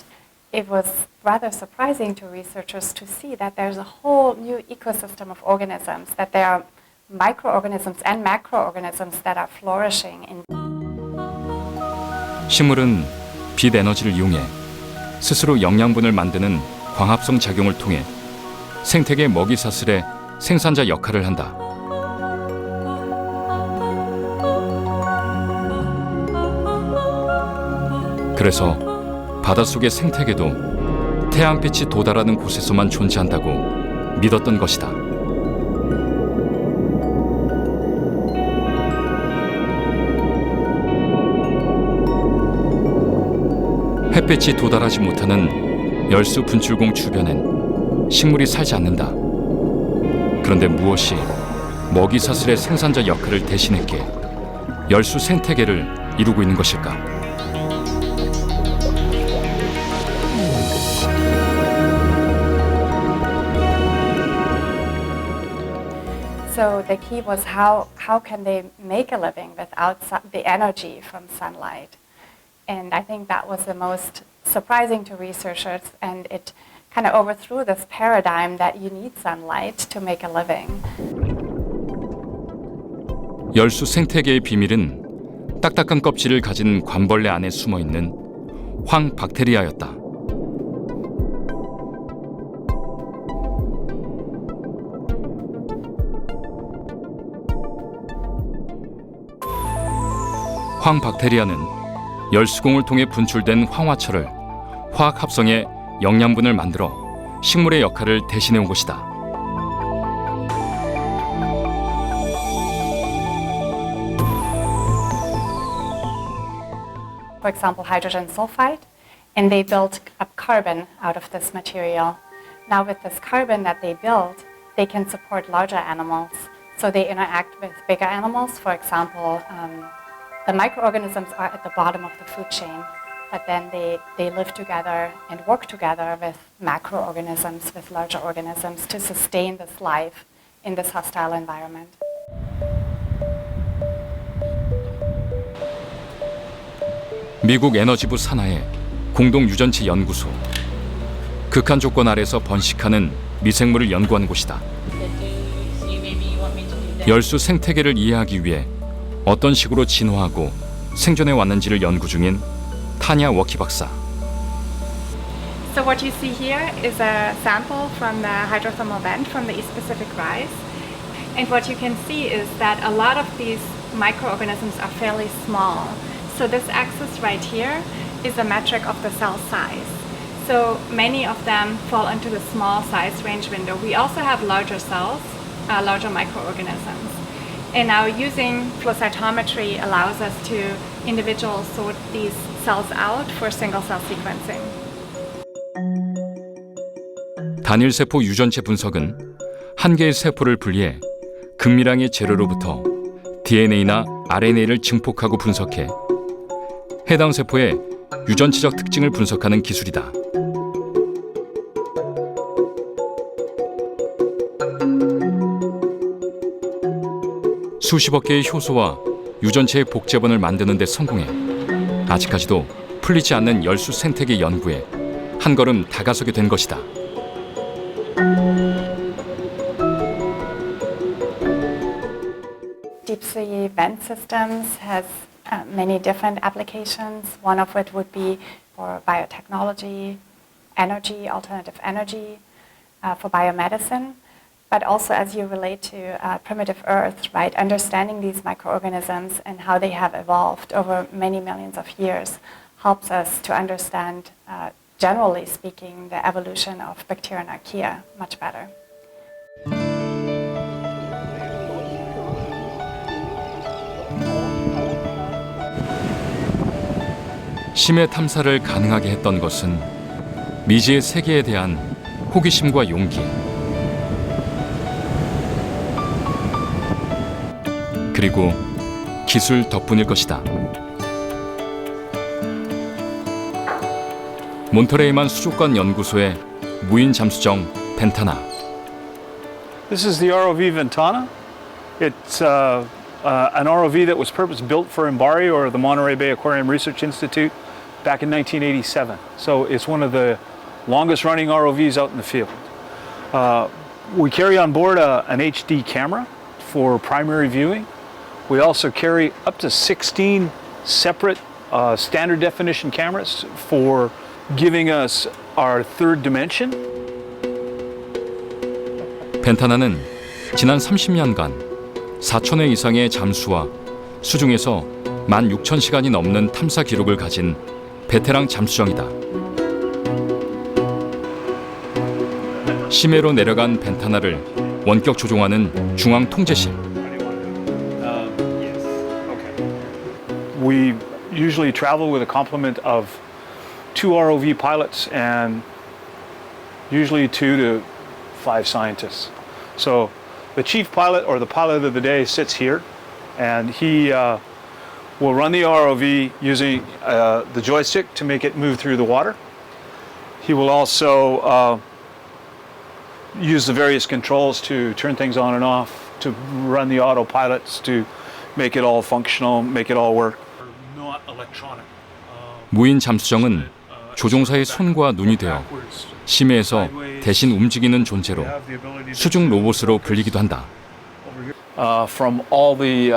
It was rather surprising to researchers to see that there's a whole new ecosystem of organisms, that there are microorganisms and macroorganisms that are flourishing in. 식물은 빛 에너지를 이용해 스스로 영양분을 만드는 광합성 작용을 통해 생태계 먹이 사슬의 생산자 역할을 한다. 그래서 바닷속의 생태계도 태양빛이 도달하는 곳에서만 존재한다고 믿었던 것이다. 햇빛이 도달하지 못하는 열수 분출공 주변엔 식물이 살지 않는다. 그런데 무엇이 먹이 사슬의 생산자 역할을 대신했기에 열수 생태계를 이루고 있는 것일까? So the key was how can they make a living without the energy from sunlight? And I think that was the most surprising to researchers, and it kind of overthrew this paradigm that you need sunlight to make a living. 열수 생태계의 비밀은 딱딱한 껍질을 가진 관벌레 안에 숨어 있는 황박테리아였다. 황박테리아는 열수공을 통해 분출된 황화철을 화학 합성해 영양분을 만들어 식물의 역할을 대신해 온 것이다. For example, hydrogen sulfide, and they built up carbon out of this material. Now with this carbon that they build, they can support larger animals. So they interact with bigger animals. For example, the microorganisms are at the bottom of the food chain, but then they live together and work together with macroorganisms, with larger organisms, to sustain this life in this hostile environment. 미국 에너지부 산하의 공동유전체 연구소. 극한 조건 아래서 번식하는 미생물을 연구하는 곳이다. 열수 생태계를 이해하기 위해 어떤 식으로 진화하고 생존해 왔는지를 연구 중인 타냐 워키 박사. So what you see here is a sample from the hydrothermal vent from the East Pacific rise. And what you can see is that a lot of these microorganisms are fairly small. So this axis right here is a metric of the cell size. So many of them fall into the small size range window. We also have larger cells, larger microorganisms. And now using flow cytometry allows us to individually sort these cells out for single cell sequencing. 단일 세포 유전체 분석은 한 개의 세포를 분리해 극미량의 재료로부터 DNA나 RNA를 증폭하고 분석해 해당 세포의 유전체적 특징을 분석하는 기술이다. 수십억 개의 효소와 유전체의 복제본을 만드는 데 성공해 아직까지도 풀리지 않는 열수 생태계 연구에 한 걸음 다가서게 된 것이다. Deep sea vent systems has many different applications. One of it would be for biotechnology, energy, alternative energy, for biomedicine, but also as you relate to primitive Earth, right? Understanding these microorganisms and how they have evolved over many millions of years helps us to understand, generally speaking, the evolution of bacteria and archaea much better. 심해 탐사를 가능하게 했던 것은 미지의 세계에 대한 호기심과 용기, 그리고 기술 덕분일 것이다. 몬터레이만 수족관 연구소의 무인 잠수정 벤타나. This is the ROV Ventana. It's an ROV that was purpose-built for MBARI, or the Monterey Bay Aquarium Research Institute, back in 1987. So it's one of the longest-running ROVs out in the field. We carry on board an HD camera for primary viewing. We also carry up to 16 separate standard definition cameras for giving us our third dimension. 벤타나는 지난 30년간 4,000회 이상의 잠수와 수중에서 16,000시간이 넘는 탐사 기록을 가진 베테랑 잠수정이다. 심해로 내려간 벤타나를 원격 조종하는 중앙 통제실. We usually travel with a complement of 2 ROV pilots and usually 2 to 5 scientists. So the chief pilot, or the pilot of the day, sits here, and he will run the ROV using the joystick to make it move through the water. He will also use the various controls to turn things on and off, to run the autopilots to make it all functional, make it all work. Not electronic. 무인 잠수정은 조종사의 손과 눈이 되어 심해에서 대신 움직이는 존재로 수중 로봇으로 불리기도 한다. From all the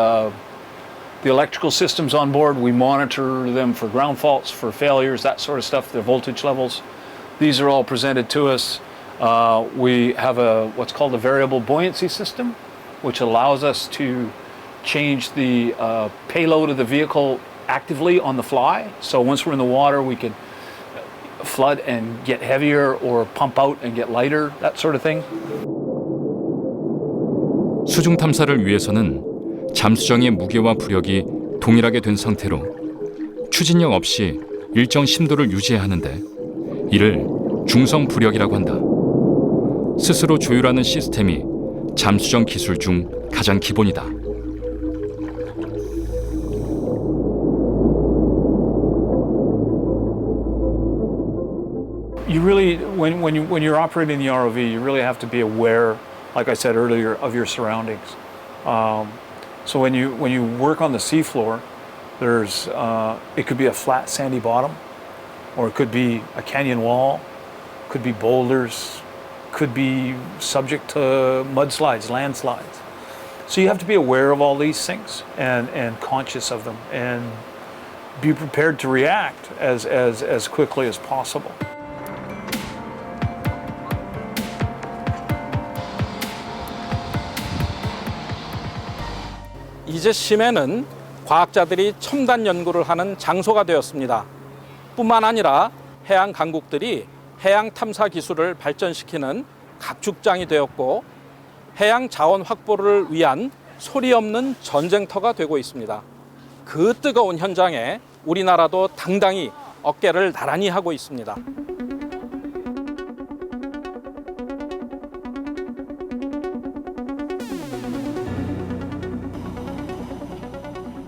electrical systems on board, we monitor them for ground faults, for failures, that sort of stuff, their voltage levels. These are all presented to us. We have what's called a variable buoyancy system, which allows us to change the payload of the vehicle actively on the fly. So once we're in the water, we can flood and get heavier or pump out and get lighter, that sort of thing. 수중 탐사를 위해서는 잠수정의 무게와 부력이 동일하게 된 상태로 추진력 없이 일정 심도를 유지해야 하는데 이를 중성 부력이라고 한다. 스스로 조율하는 시스템이 잠수정 기술 중 가장 기본이다. You really, when you're operating the ROV, you really have to be aware, like I said earlier, of your surroundings. So when you work on the seafloor, there's it could be a flat sandy bottom, or it could be a canyon wall, could be boulders, could be subject to mudslides, landslides. So you have to be aware of all these things and conscious of them, and be prepared to react as quickly as possible. 이제 심해는 과학자들이 첨단 연구를 하는 장소가 되었습니다. 뿐만 아니라 해양 강국들이 해양 탐사 기술을 발전시키는 각축장이 되었고 해양 자원 확보를 위한 소리 없는 전쟁터가 되고 있습니다. 그 뜨거운 현장에 우리나라도 당당히 어깨를 나란히 하고 있습니다.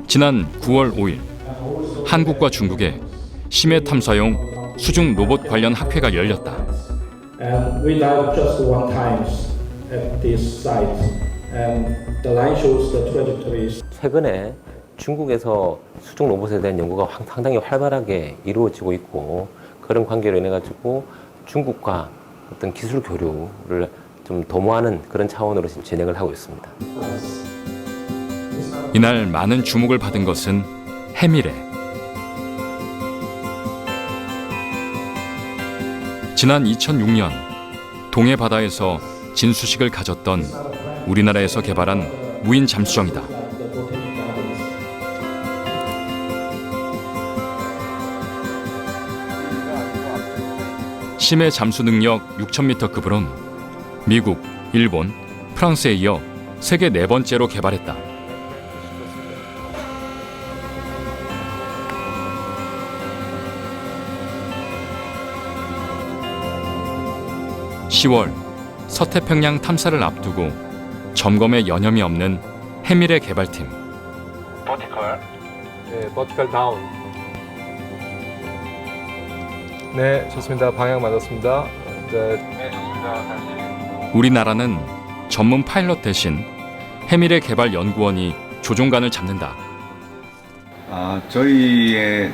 지난 9월 5일 한국과 중국에 심해 탐사용 수중 로봇 관련 학회가 열렸다. And we dive just one times at this site, and the line shows the trajectories. 최근에 중국에서 수중 로봇에 대한 연구가 상당히 활발하게 이루어지고 있고 그런 관계로 인해 가지고 중국과 어떤 기술 교류를 좀 도모하는 그런 차원으로 지금 진행을 하고 있습니다. 이날 많은 주목을 받은 것은 해미래. 지난 2006년 동해 바다에서 진수식을 가졌던 우리나라에서 개발한 무인 잠수정이다. 심해 잠수 능력 6,000m급으론 미국, 일본, 프랑스에 이어 세계 4번째로 개발했다. 10월 서태평양 탐사를 앞두고 점검에 여념이 없는 해미래 개발팀. 버티컬. 네, 버티컬 다운. 네, 좋습니다. 방향 맞았습니다. 네, 좋습니다. 다시. 우리나라는 전문 파일럿 대신 해미래 개발 연구원이 조종관을 잡는다. 저희의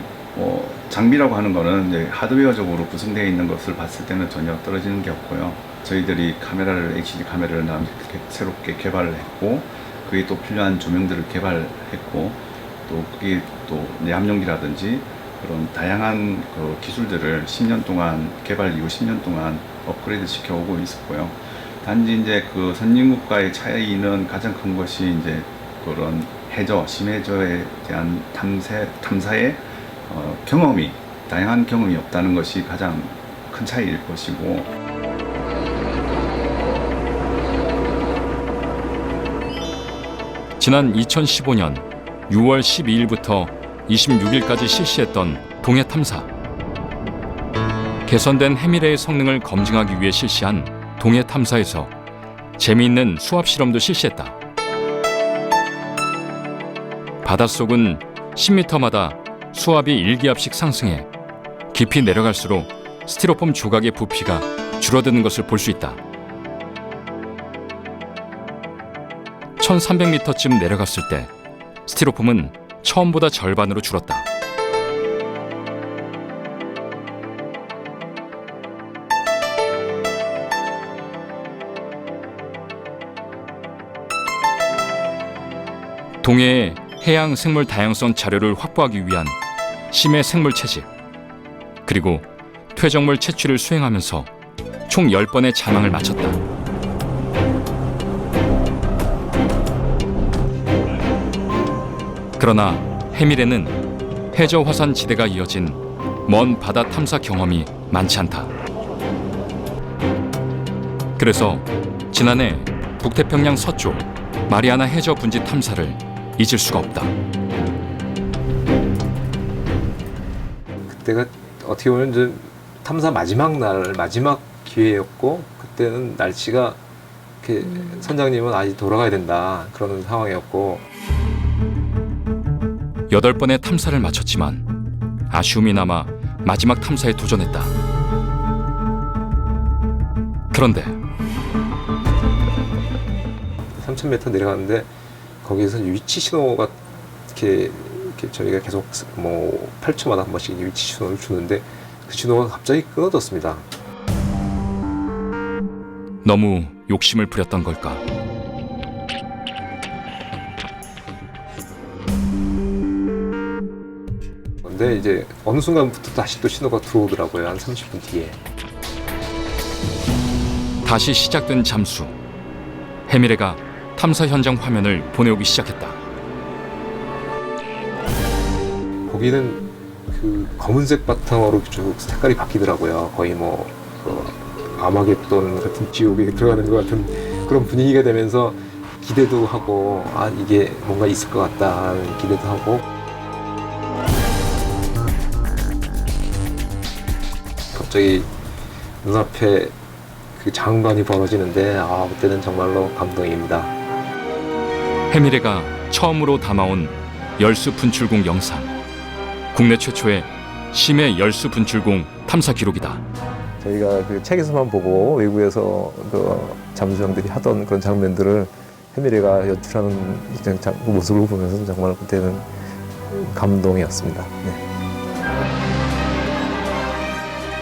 장비라고 하는 거는 이제 하드웨어적으로 구성되어 있는 것을 봤을 때는 전혀 떨어지는 게 없고요. 저희들이 HD 카메라를 새롭게 개발을 했고, 그게 또 필요한 조명들을 개발했고, 또 그게 또 내압용기라든지 그런 다양한 그 기술들을 10년 동안 개발 이후 10년 동안 업그레이드 시켜오고 있었고요. 단지 이제 그 선진국과의 차이는 가장 큰 것이 이제 그런 심해저에 대한 탐사의 경험이, 다양한 경험이 없다는 것이 가장 큰 차이일 것이고. 지난 2015년 6월 12일부터 26일까지 실시했던 동해 탐사. 개선된 해미래의 성능을 검증하기 위해 실시한 동해 탐사에서 재미있는 수압 실험도 실시했다. 바닷속은 10m마다 수압이 1기압씩 상승해 깊이 내려갈수록 스티로폼 조각의 부피가 줄어드는 것을 볼 수 있다. 1300m쯤 내려갔을 때 스티로폼은 처음보다 절반으로 줄었다. 동해의 해양 생물 다양성 자료를 확보하기 위한 심해 생물 채집, 그리고 퇴적물 채취를 수행하면서 총 10번의 자망을 마쳤다. 그러나 해밀에는 해저 화산 지대가 이어진 먼 바다 탐사 경험이 많지 않다. 그래서 지난해 북태평양 서쪽 마리아나 해저 분지 탐사를 잊을 수가 없다. 그때가 어떻게 보면 이제 탐사 마지막 날, 마지막 기회였고, 그때는 날씨가 이렇게 선장님은 아직 돌아가야 된다 그러는 상황이었고. 8번의 탐사를 마쳤지만 아쉬움이 남아 마지막 탐사에 도전했다. 그런데 3000m 내려가는데 거기에서 위치 신호가 이렇게 저희가 계속 뭐 8초마다 한 번씩 위치 신호를 주는데 그 신호가 갑자기 끊어졌습니다. 너무 욕심을 부렸던 걸까? 근데 이제 어느 순간부터 다시 또 신호가 들어오더라고요. 한 30분 뒤에. 다시 시작된 잠수. 해미레가 탐사 현장 화면을 보내오기 시작했다. 거기는 그 검은색 바탕으로 쭉 색깔이 바뀌더라고요. 거의 뭐 아마겟돈 같은 지옥에 들어가는 것 같은 그런 분위기가 되면서 기대도 하고, 아 이게 뭔가 있을 것 같다 하는 기대도 하고. 갑자기 눈앞에 그 장관이 벌어지는데, 아 그때는 정말로 감동입니다. 해미레가 처음으로 담아온 열수 분출공 영상. 국내 최초의 심해 열수 분출공 탐사 기록이다. 저희가 그 책에서만 보고 외국에서 그 잠수정들이 하던 그런 장면들을 해미레가 연출하는 그 모습을 보면서 정말 그때는 감동이었습니다. 네.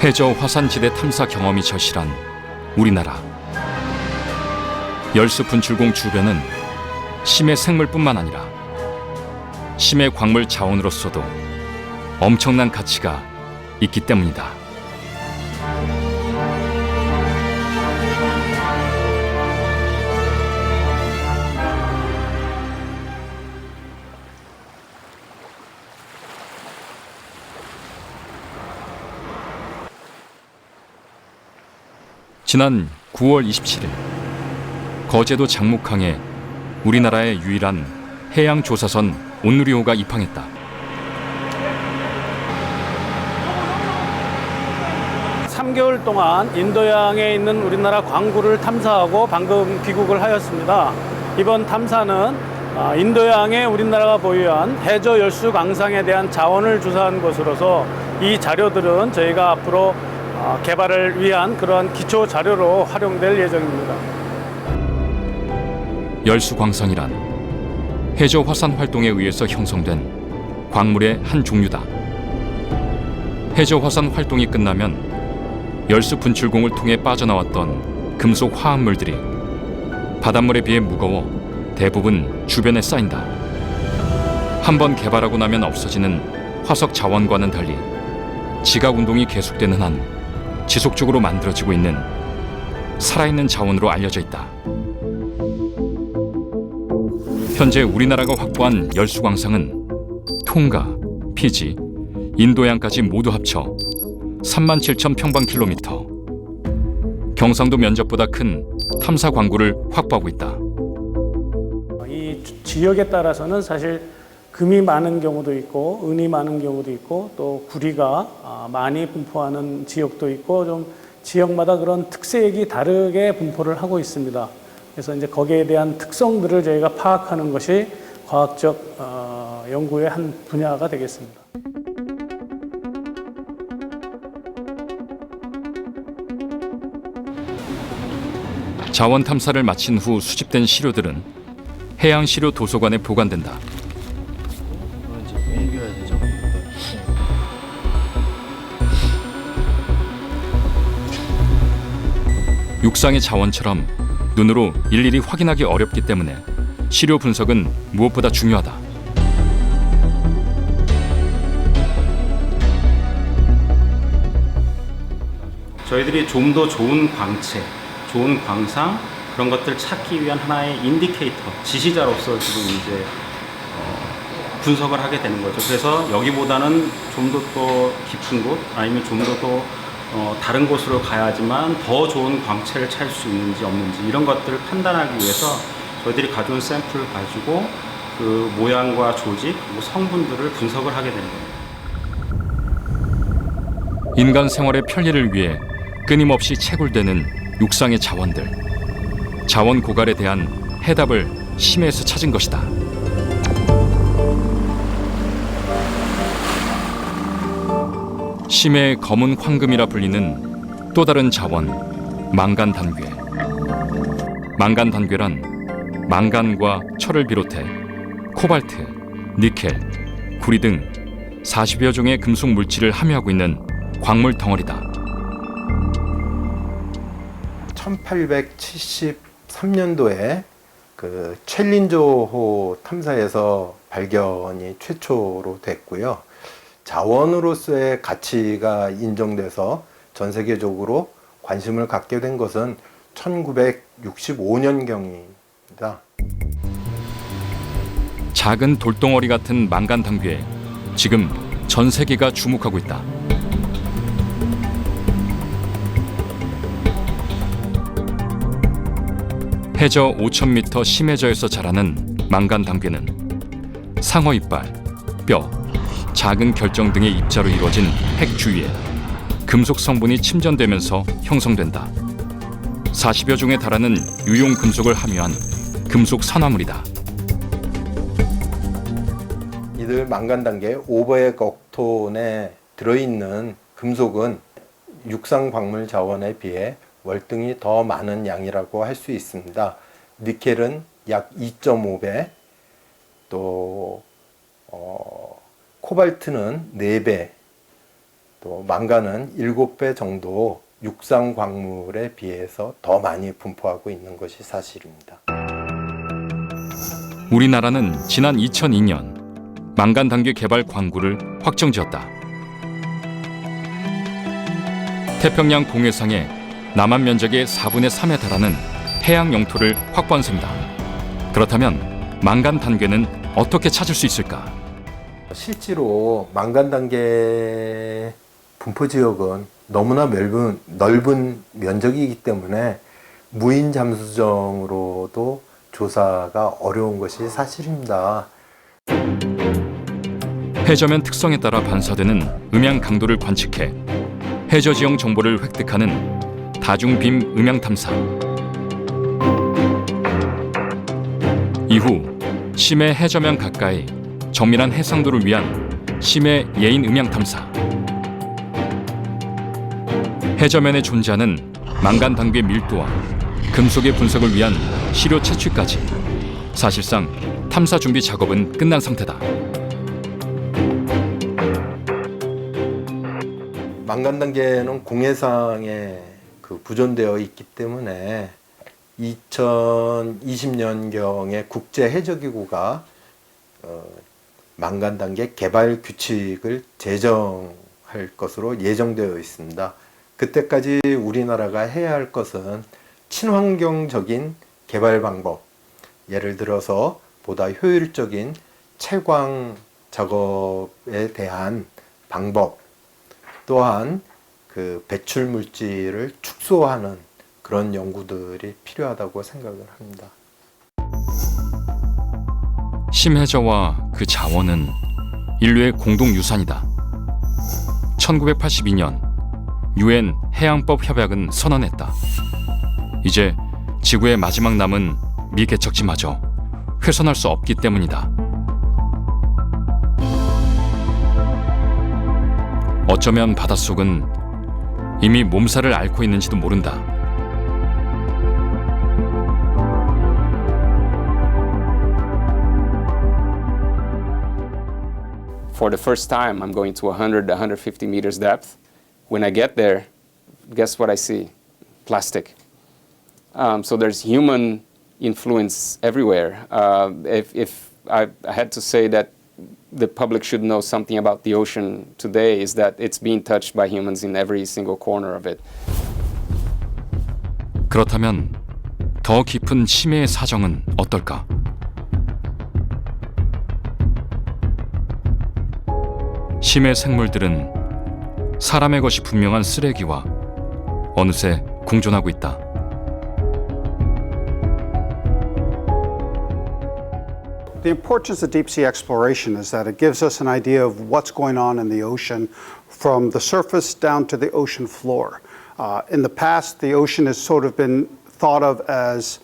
해저 화산지대 탐사 경험이 절실한 우리나라. 열수 분출공 주변은 심해 생물뿐만 아니라 심해 광물 자원으로서도 엄청난 가치가 있기 때문이다. 지난 9월 27일 거제도 장목항에 우리나라의 유일한 해양조사선 온누리호가 입항했다. 3개월 동안 인도양에 있는 우리나라 광구를 탐사하고 방금 귀국을 하였습니다. 이번 탐사는 인도양에 우리나라가 보유한 해저 열수 광산에 대한 자원을 조사한 것으로서 이 자료들은 저희가 앞으로 개발을 위한 그러한 기초 자료로 활용될 예정입니다. 열수 광산이란 해저 화산 활동에 의해서 형성된 광물의 한 종류다. 해저 화산 활동이 끝나면 열수 분출공을 통해 빠져나왔던 금속 화합물들이 바닷물에 비해 무거워 대부분 주변에 쌓인다. 한번 개발하고 나면 없어지는 화석 자원과는 달리 지각 운동이 계속되는 한 지속적으로 만들어지고 있는 살아있는 자원으로 알려져 있다. 현재 우리나라가 확보한 열수 광산은 통가, 피지, 인도양까지 모두 합쳐 37,000 평방킬로미터. 경상도 면적보다 큰 탐사 광구를 확보하고 있다. 이 지역에 따라서는 사실 금이 많은 경우도 있고 은이 많은 경우도 있고 또 구리가 많이 분포하는 지역도 있고 좀 지역마다 그런 특색이 다르게 분포를 하고 있습니다. 그래서 이제 거기에 대한 특성들을 저희가 파악하는 것이 과학적 연구의 한 분야가 되겠습니다. 자원 탐사를 마친 후 수집된 시료들은 해양시료 도서관에 보관된다. 육상의 자원처럼 눈으로 일일이 확인하기 어렵기 때문에 시료 분석은 무엇보다 중요하다. 저희들이 좀 더 좋은 광채, 좋은 광상 그런 것들 찾기 위한 하나의 인디케이터, 지시자로서 지금 이제 분석을 하게 되는 거죠. 그래서 여기보다는 좀 더 깊은 곳 아니면 좀 더 다른 곳으로 가야지만 더 좋은 광채를 찾을 수 있는지 없는지 이런 것들을 판단하기 위해서 저희들이 가져온 샘플을 가지고 그 모양과 조직, 성분들을 분석을 하게 되는 겁니다. 인간 생활의 편리를 위해 끊임없이 채굴되는 육상의 자원들. 자원 고갈에 대한 해답을 심해에서 찾은 것이다. 심해의 검은 황금이라 불리는 또 다른 자원, 망간 단괴. 망간 단괴란 망간과 철을 비롯해 코발트, 니켈, 구리 등 40여 종의 금속 물질을 함유하고 있는 광물 덩어리다. 1873년도에 그 챌린저호 탐사에서 발견이 최초로 됐고요. 자원으로서의 가치가 인정돼서 전 세계적으로 관심을 갖게 된 것은 1965년경입니다. 작은 돌덩어리 같은 망간 단괴에 지금 전 세계가 주목하고 있다. 해저 5,000m 심해저에서 자라는 망간 단괴는 상어 이빨, 뼈, 작은 결정 등의 입자로 이루어진 핵 주위에 금속 성분이 침전되면서 형성된다. 40여 종에 달하는 유용 금속을 함유한 금속 산화물이다. 이들 망간단계 오버액억톤에 들어있는 금속은 육상 광물 자원에 비해 월등히 더 많은 양이라고 할 수 있습니다. 니켈은 약 2.5배, 또 코발트는 4배, 또 망간은 7배 정도 육상 광물에 비해서 더 많이 분포하고 있는 것이 사실입니다. 우리나라는 지난 2002년 망간 단괴 개발 광구를 확정지었다. 태평양 공해상에 남한 면적의 4분의 3에 달하는 해양 영토를 확보한 셈이다. 그렇다면 망간 단괴는 어떻게 찾을 수 있을까? 실제로 망간 단계 분포 지역은 너무나 넓은 면적이기 때문에 무인 잠수정으로도 조사가 어려운 것이 사실입니다. 해저면 특성에 따라 반사되는 음향 강도를 관측해 해저 지형 정보를 획득하는 다중빔 음향 탐사. 이후 심해 해저면 가까이 정밀한 해상도를 위한 심해 예인 음향 탐사. 해저면에 존재하는 망간 단괴 밀도와 금속의 분석을 위한 시료 채취까지 사실상 탐사 준비 작업은 끝난 상태다. 망간 단계는 공해상에 부존되어 있기 때문에 2020년경에 국제 해저기구가 망간 단계 개발 규칙을 제정할 것으로 예정되어 있습니다. 그때까지 우리나라가 해야 할 것은 친환경적인 개발 방법, 예를 들어서 보다 효율적인 채광 작업에 대한 방법, 또한 그 배출 물질을 축소하는 그런 연구들이 필요하다고 생각을 합니다. 심해저와 그 자원은 인류의 공동 유산이다. 1982년 UN 해양법 협약은 선언했다. 이제 지구의 마지막 남은 미개척지마저 훼손할 수 없기 때문이다. 어쩌면 바닷속은 이미 몸살을 앓고 있는지도 모른다. For the first time, I'm going to 100, 150 meters depth. When I get there, guess what I see? Plastic. So there's human influence everywhere. If I had to say that the public should know something about the ocean today, is that it's being touched by humans in every single corner of it. 그렇다면 더 깊은 심해의 사정은 어떨까? 심해 생물들은 사람의 것이 분명한 쓰레기와 어느새 공존하고 있다. The importance of deep sea exploration is that it gives us an idea of what's going on in the ocean from the surface down to the ocean floor. In the past, the ocean has sort of been thought of as,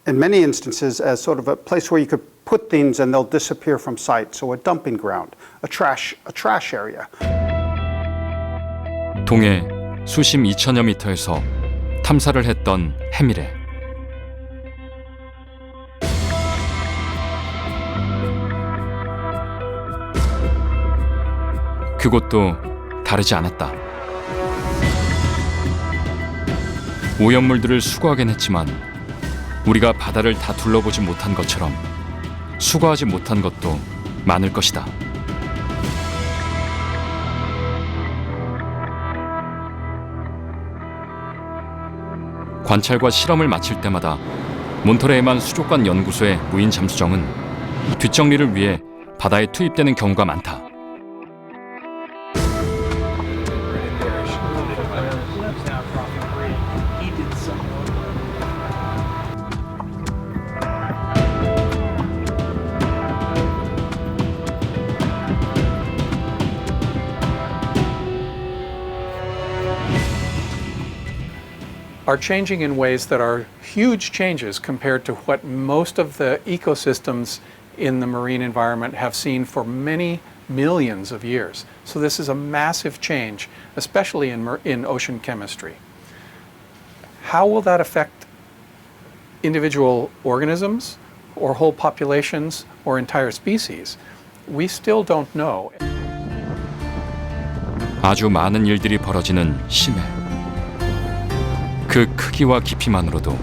in many instances, as sort of a place where you could put things and they'll disappear from sight. So a dumping ground, a trash area. 동해 수심 2천여 미터에서 탐사를 했던 해미래. 그곳도 다르지 않았다. 오염물들을 수거하긴 했지만 우리가 바다를 다 둘러보지 못한 것처럼 수거하지 못한 것도 많을 것이다. 관찰과 실험을 마칠 때마다 몬터레이만 수족관 연구소의 무인 잠수정은 뒷정리를 위해 바다에 투입되는 경우가 많다. are changing in ways that are huge changes compared to what most of the ecosystems in the marine environment have seen for many millions of years. So this is a massive change, especially in ocean chemistry. How will that affect individual organisms or whole populations or entire species? We still don't know. 아주 많은 일들이 벌어지는 심해. 그 크기와 깊이만으로도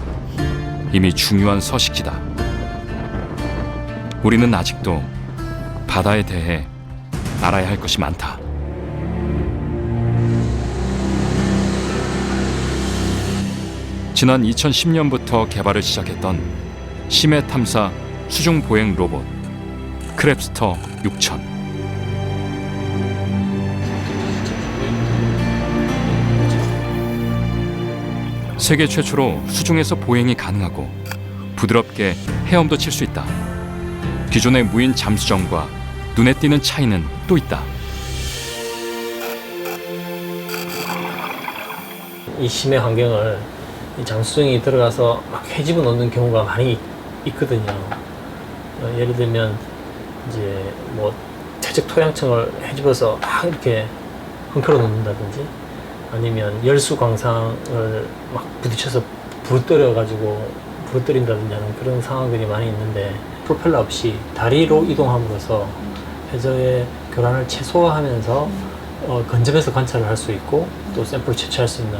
이미 중요한 서식지다. 우리는 아직도 바다에 대해 알아야 할 것이 많다. 지난 2010년부터 개발을 시작했던 심해 탐사 수중 보행 로봇 크랩스터 6000. 세계 최초로 수중에서 보행이 가능하고 부드럽게 헤엄도 칠 수 있다. 기존의 무인 잠수정과 눈에 띄는 차이는 또 있다. 이 심해 환경을 이 잠수정이 들어가서 막 헤집어 놓는 경우가 많이 있거든요. 예를 들면 이제 뭐 퇴적 토양층을 헤집어서 막 이렇게 흔들어 놓는다든지, 아니면 열수 광상을 막 부딪혀서 부러뜨린다든지 하는 그런 상황들이 많이 있는데, 프로펠러 없이 다리로 이동함으로써 해저의 교란을 최소화하면서 근접해서 관찰을 할 수 있고 또 샘플을 채취할 수 있는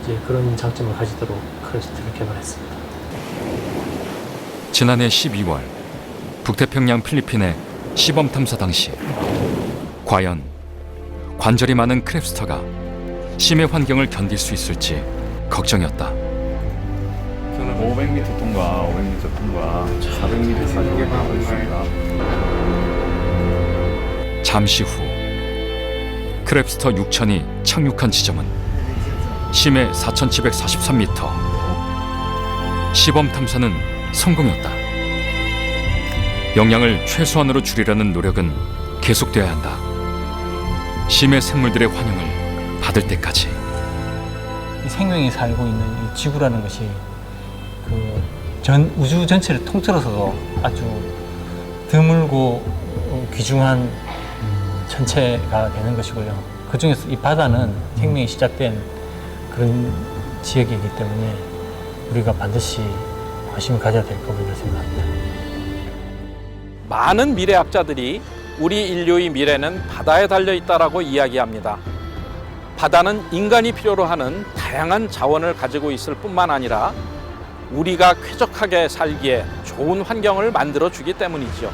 이제 그런 장점을 가지도록 크랩스터를 개발했습니다. 지난해 12월 북태평양 필리핀의 시범 탐사 당시 과연 관절이 많은 크랩스터가 심해 환경을 견딜 수 있을지 걱정이었다. 저는 500m 통과, 500m 통과, 400m 사격에 가고 있습니다. 잠시 후 크랩스터 6000이 착륙한 지점은 심해 4743m. 시범 탐사는 성공이었다. 영향을 최소한으로 줄이려는 노력은 계속돼야 한다. 심해 생물들의 환영을 받을 때까지. 생명이 살고 있는 이 지구라는 것이 그 우주 전체를 통틀어서도 아주 드물고 귀중한 천체가 되는 것이고요. 그중에서 이 바다는 생명이 시작된 그런 지역이기 때문에 우리가 반드시 관심을 가져야 될 부분이라고 생각합니다. 많은 미래학자들이 우리 인류의 미래는 바다에 달려 있다라고 이야기합니다. 바다는 인간이 필요로 하는 다양한 자원을 가지고 있을 뿐만 아니라 우리가 쾌적하게 살기에 좋은 환경을 만들어주기 때문이죠.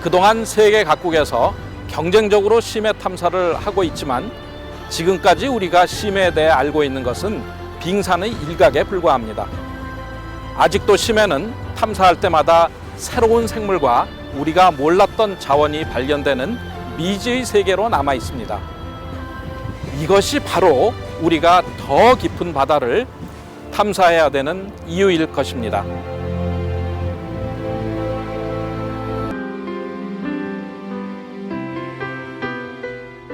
그동안 세계 각국에서 경쟁적으로 심해 탐사를 하고 있지만 지금까지 우리가 심해에 대해 알고 있는 것은 빙산의 일각에 불과합니다. 아직도 심해는 탐사할 때마다 새로운 생물과 우리가 몰랐던 자원이 발견되는 미지의 세계로 남아 있습니다. 이것이 바로 우리가 더 깊은 바다를 탐사해야 되는 이유일 것입니다.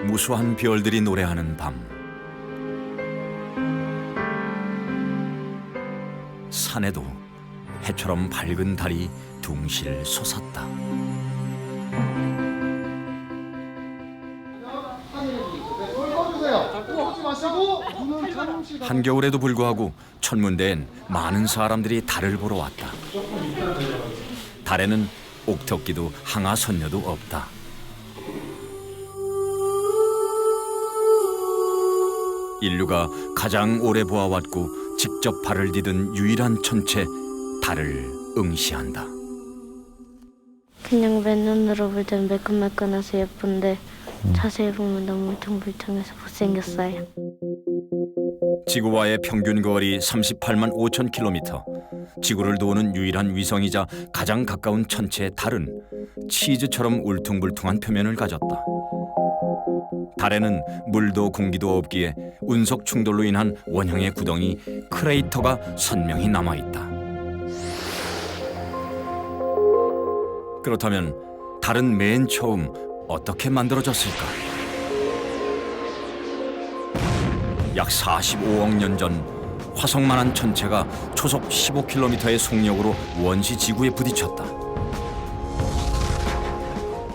무수한 별들이 노래하는 밤. 산에도 해처럼 밝은 달이 둥실 솟았다. 한겨울에도 불구하고 천문대엔 많은 사람들이 달을 보러 왔다. 달에는 옥토끼도 항아선녀도 없다. 인류가 가장 오래 보아왔고 직접 발을 디딘 유일한 천체, 달을 응시한다. 그냥 맨눈으로 볼 땐 매끈매끈해서 예쁜데 자세히 보면 너무 울퉁불퉁해서 못생겼어요. 지구와의 평균 거리 38만 5천 킬로미터. 지구를 도우는 유일한 위성이자 가장 가까운 천체 달은 치즈처럼 울퉁불퉁한 표면을 가졌다. 달에는 물도 공기도 없기에 운석 충돌로 인한 원형의 구덩이 크레이터가 선명히 남아있다. 그렇다면 달은 맨 처음 어떻게 만들어졌을까? 약 45억 년 전 화성만한 천체가 초속 15km의 속력으로 원시 지구에 부딪혔다.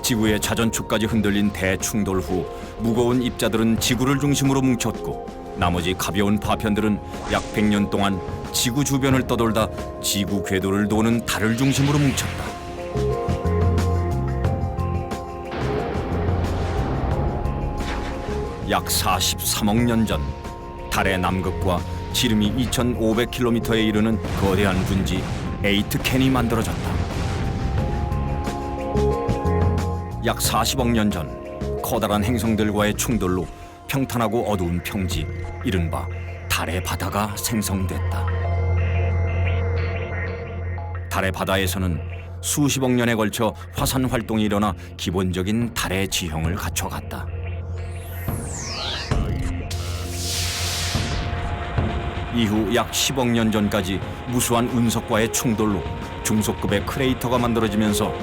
지구의 자전축까지 흔들린 대충돌 후 무거운 입자들은 지구를 중심으로 뭉쳤고 나머지 가벼운 파편들은 약 100년 동안 지구 주변을 떠돌다 지구 궤도를 도는 달을 중심으로 뭉쳤다. 약 43억 년 전 달의 남극과 지름이 2,500km에 이르는 거대한 분지 에이트켄이 만들어졌다. 약 40억 년 전 커다란 행성들과의 충돌로 평탄하고 어두운 평지, 이른바 달의 바다가 생성됐다. 달의 바다에서는 수십억 년에 걸쳐 화산 활동이 일어나 기본적인 달의 지형을 갖춰갔다. 이후 약 10억 년 전까지 무수한 운석과의 충돌로 중소급의 크레이터가 만들어지면서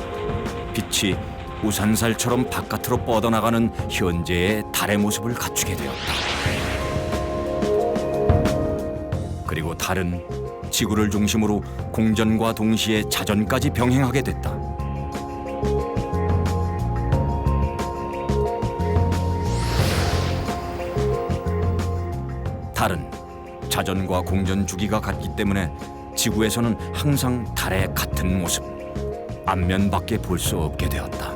빛이 우산살처럼 바깥으로 뻗어나가는 현재의 달의 모습을 갖추게 되었다. 그리고 달은 지구를 중심으로 공전과 동시에 자전까지 병행하게 됐다. 달은 자전과 공전 주기가 같기 때문에 지구에서는 항상 달의 같은 모습, 앞면밖에 볼 수 없게 되었다.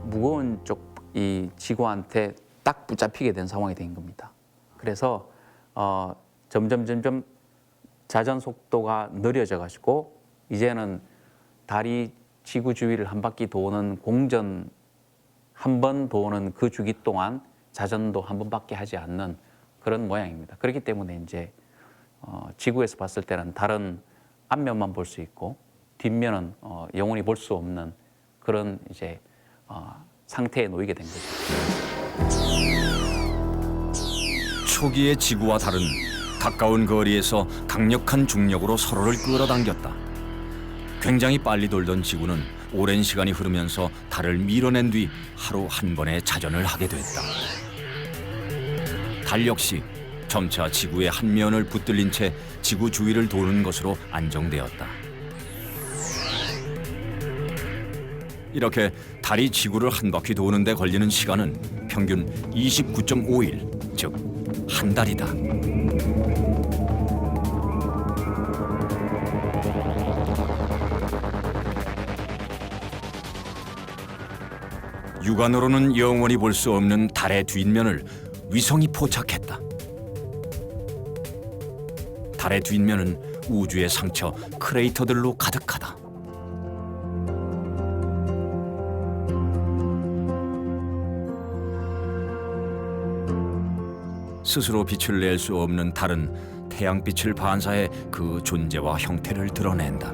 무거운 쪽이 지구한테 딱 붙잡히게 된 상황이 된 겁니다. 그래서 점점 자전 속도가 느려져 가지고 이제는 달이 지구 주위를 한 바퀴 도는 공전 한 번 도는 그 주기 동안 자전도 한 번밖에 하지 않는 그런 모양입니다. 그렇기 때문에 이제 지구에서 봤을 때는 달은 앞면만 볼 수 있고 뒷면은 영원히 볼 수 없는 그런 이제 상태에 놓이게 된 거죠. 초기의 지구와 달은 가까운 거리에서 강력한 중력으로 서로를 끌어당겼다. 굉장히 빨리 돌던 지구는 오랜 시간이 흐르면서 달을 밀어낸 뒤 하루 한 번의 자전을 하게 됐다. 달 역시 점차 지구의 한 면을 붙들린 채 지구 주위를 도는 것으로 안정되었다. 이렇게 달이 지구를 한 바퀴 도는 데 걸리는 시간은 평균 29.5일, 즉 한 달이다. 육안으로는 영원히 볼 수 없는 달의 뒷면을 위성이 포착했다. 달의 뒷면은 우주의 상처, 크레이터들로 가득하다. 스스로 빛을 낼 수 없는 달은 태양빛을 반사해 그 존재와 형태를 드러낸다.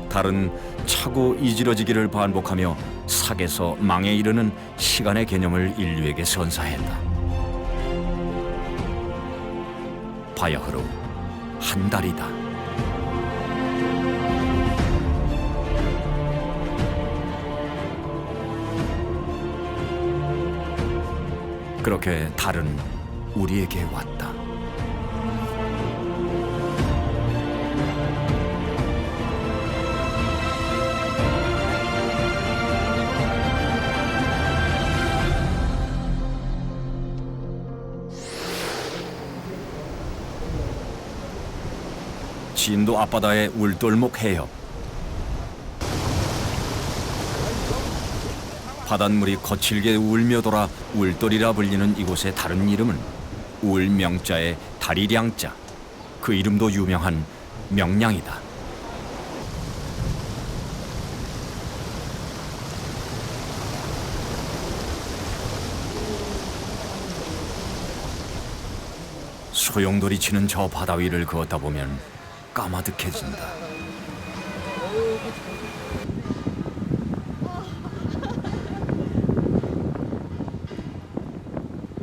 달은 차고 이지러지기를 반복하며 sak에서 망에 이르는 시간의 개념을 인류에게 선사했다. 바야흐로 한 달이다. 그렇게 달은 우리에게 왔다. 진도 앞바다의 울돌목 해협. 바닷물이 거칠게 울며 돌아 울돌이라 불리는 이곳의 다른 이름은 울명자의 다리량자. 그 이름도 유명한 명량이다. 소용돌이 치는 저 바다 위를 걷다 보면 까마득해진다.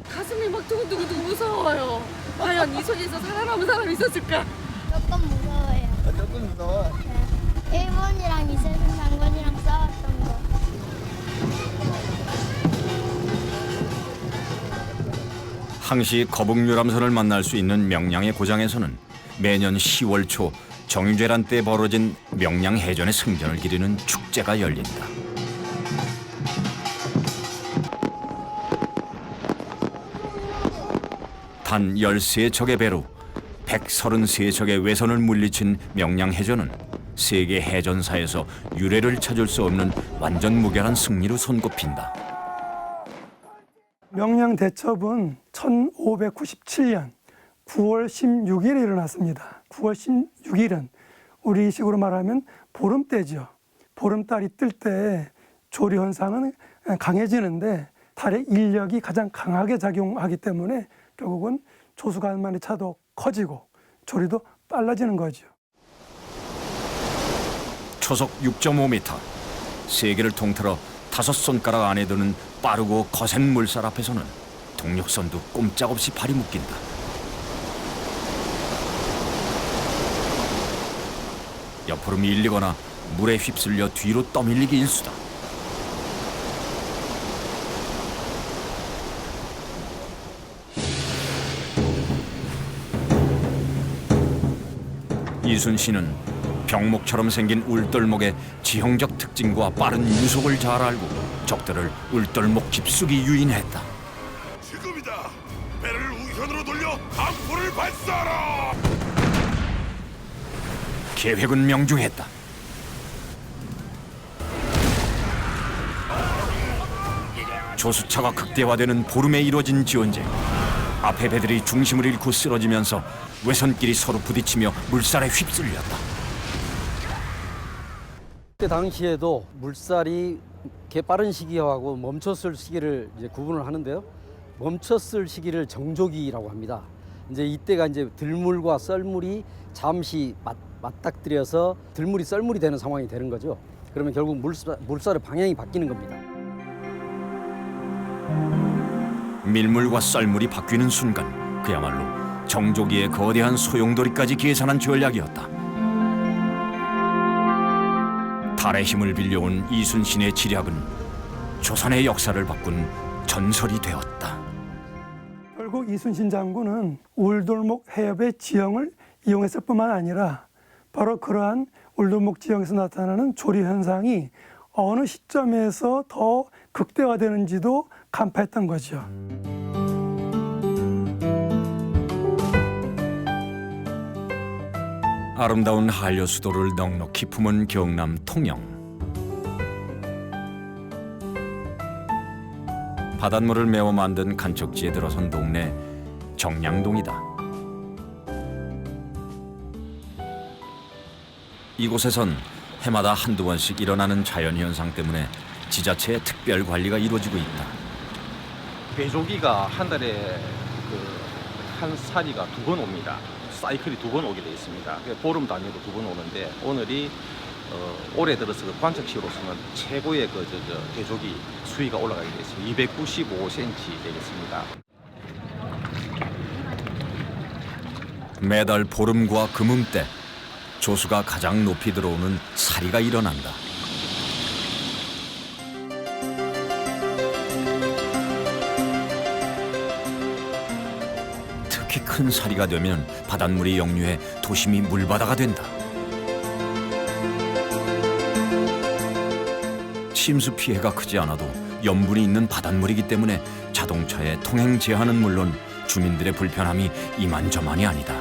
가슴이 막 두근두근 무서워요. 과연 이 속에서 살아남은 사람이 있었을까? 조금 무서워요. 조금 무서워. 네. 일본이랑 이세분 장군이랑 싸웠던 거. 항시 거북유람선을 만날 수 있는 명량의 고장에서는 매년 10월 초 정유재란 때 벌어진 명량해전의 승전을 기리는 축제가 열린다. 단 13척의 배로 133척의 외선을 물리친 명량해전은 세계 해전사에서 유례를 찾을 수 없는 완전 무결한 승리로 손꼽힌다. 명량대첩은 1597년 9월 16일에 일어났습니다. 9월 16일은 우리식으로 말하면 보름때죠. 보름달이 뜰 때 조리 현상은 강해지는데 달의 인력이 가장 강하게 작용하기 때문에 결국은 조수간만의 차도 커지고 조리도 빨라지는 거죠. 초속 6.5m, 세계를 통틀어 5손가락 안에 드는 빠르고 거센 물살 앞에서는 동력선도 꼼짝없이 발이 묶인다. 옆으로 밀리거나 물에 휩쓸려 뒤로 떠밀리기 일수다. 이순신은 병목처럼 생긴 울돌목의 지형적 특징과 빠른 유속을 잘 알고 적들을 울돌목 깊숙이 유인했다. 지금이다. 배를 우편으로 돌려 강포를 발사하라. 계획은 명중했다. 조수차가 극대화되는 보름에 이루어진 지원쟁. 앞에 배들이 중심을 잃고 쓰러지면서 외선끼리 서로 부딪히며 물살에 휩쓸렸다. 그때 당시에도 물살이 빠른 시기하고 멈췄을 시기를 이제 구분을 하는데요. 멈췄을 시기를 정조기라고 합니다. 이제 이때가 이제 들물과 썰물이 잠시 맞닥뜨려서 들물이 썰물이 되는 상황이 되는 거죠. 그러면 결국 물살의 방향이 바뀌는 겁니다. 밀물과 썰물이 바뀌는 순간 그야말로 정조기의 거대한 소용돌이까지 계산한 전략이었다. 달의 힘을 빌려온 이순신의 지략은 조선의 역사를 바꾼 전설이 되었다. 결국 이순신 장군은 울돌목 해협의 지형을 이용했을 뿐만 아니라 바로 그러한 울돌목 지형에서 나타나는 조류 현상이 어느 시점에서 더 극대화되는지도 간파했던 거죠. 아름다운 한려 수도를 넉넉히 품은 경남 통영. 바닷물을 메워 만든 간척지에 들어선 동네 정량동이다. 이곳에선 해마다 한두 번씩 일어나는 자연현상 때문에 지자체의 특별 관리가 이루어지고 있다. 배조기가 한 달에 한 사리가 2번 옵니다. 사이클이 2번 오게 되어 있습니다. 보름 단위로 2번 오는데 오늘이 올해 들어서 관측시로서는 최고의 배조기 수위가 올라가게 되어 있습니다. 295cm 되겠습니다. 매달 보름과 금음때 조수가 가장 높이 들어오는 사리가 일어난다. 특히 큰 사리가 되면 바닷물이 역류해 도심이 물바다가 된다. 침수 피해가 크지 않아도 염분이 있는 바닷물이기 때문에 자동차의 통행 제한은 물론 주민들의 불편함이 이만저만이 아니다.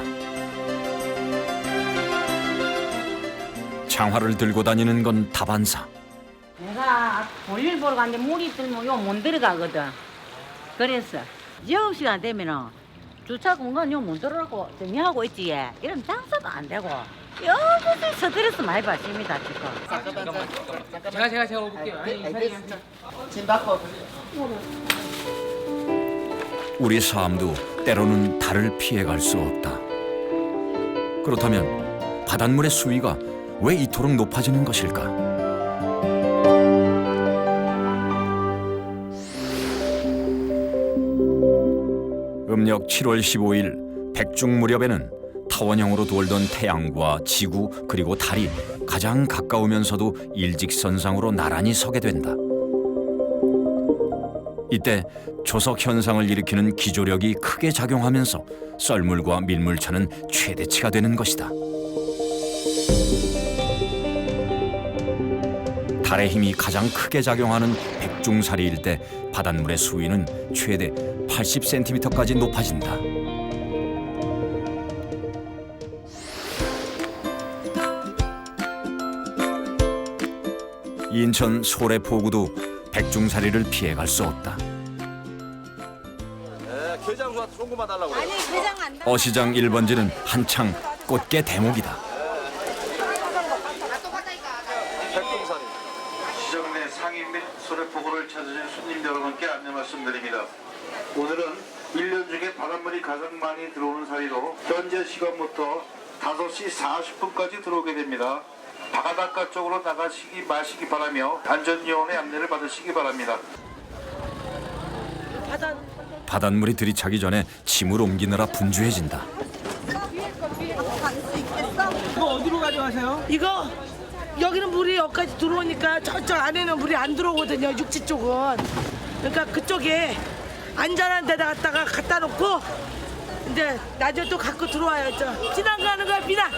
장화를 들고 다니는 건 다반사. 내가 볼일 보러 갔는데 물이 들면 요 못 들어가거든. 그래서 영업시간 되면은 주차 공간 요 못 들어가고 정리하고 있지. 이러면 장사도 안 되고 여기서 스트레스 많이 받습니다 지금. 제가 올게요. 짐 받고. 우리 삶도 때로는 달을 피해갈 수 없다. 그렇다면 바닷물의 수위가 왜 이토록 높아지는 것일까? 음력 7월 15일 백중 무렵에는 타원형으로 돌던 태양과 지구 그리고 달이 가장 가까우면서도 일직선상으로 나란히 서게 된다. 이때 조석 현상을 일으키는 기조력이 크게 작용하면서 썰물과 밀물차는 최대치가 되는 것이다. 달의 힘이 가장 크게 작용하는 백중사리일 때 바닷물의 수위는 최대 80cm까지 높아진다. 인천 소래포구도 백중사리를 피해갈 수 없다. 게장 좋은 거만 달라고. 아니 게장 안 달. 어시장 1번지는 한창 꽃게 대목이다. 시장 내 상인 및 소래포구를 찾으신 손님 여러분께 안내 말씀드립니다. 오늘은 1년 중에 바닷물이 가장 많이 들어오는 사이로 현재 시간부터 5시 40분까지 들어오게 됩니다. 바닷가 쪽으로 나가시기 마시기 바라며 안전요원의 안내를 받으시기 바랍니다. 바닷물이 들이차기 전에 짐을 옮기느라 분주해진다. 이거 어디로 가져가세요? 이거 여기는 물이 여기까지 들어오니까 저쪽 안에는 물이 안 들어오거든요. 육지 쪽은. 그러니까 그쪽에 안전한 데다 갖다 놓고 이제 나중에 또 갖고 들어와요. 피난 가는 거야 피난.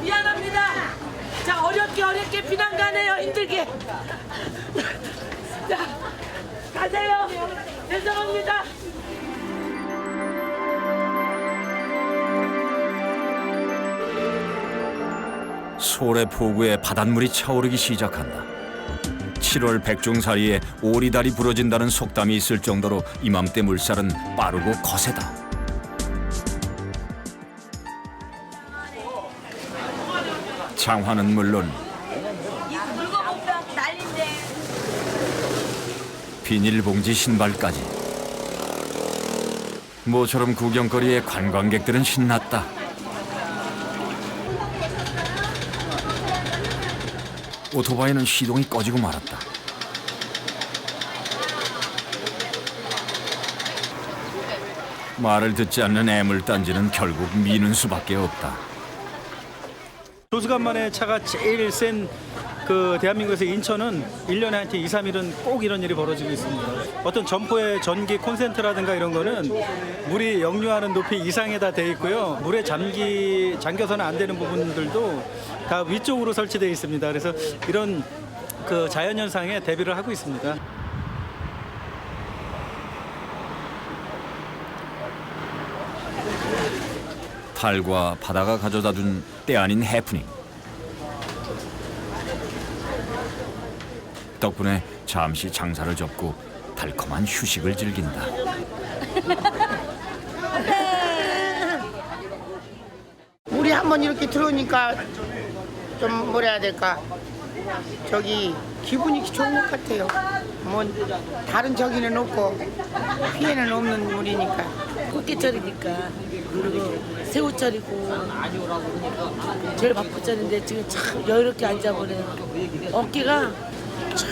미안합니다. 자 어렵게 피난 가네요. 힘들게. 자 가세요. 죄송합니다. 소래포구에 바닷물이 차오르기 시작한다. 7월 백중사리에 오리다리 부러진다는 속담이 있을 정도로 이맘때 물살은 빠르고 거세다. 장화는 물론 비닐봉지 신발까지 모처럼 구경거리에 관광객들은 신났다. 오토바이는 시동이 꺼지고 말았다. 말을 듣지 않는 애물단지는 결국 미는 수밖에 없다. 조수간만에 차가 제일 센 그 대한민국에서 인천은 1년에 한 2, 3일은 꼭 이런 일이 벌어지고 있습니다. 어떤 점포의 전기 콘센트라든가 이런 거는 물이 역류하는 높이 이상에 다 돼 있고요. 물에 잠겨서는 안 되는 부분들도 다 위쪽으로 설치되어 있습니다. 그래서 이런 그 자연현상에 대비를 하고 있습니다. 달과 바다가 가져다준 때 아닌 해프닝. 덕분에 잠시 장사를 접고 달콤한 휴식을 즐긴다. 물이 한번 이렇게 들어오니까 좀 뭐라 해야 될까, 저기 기분이 좋은 것 같아요. 뭐 다른 저기는 없고 피해는 없는 물이니까. 꽃게철이니까, 그리고 새우철이고 제일 바쁘철인데 지금 참 여유롭게 앉아보네요. 어깨가 쭉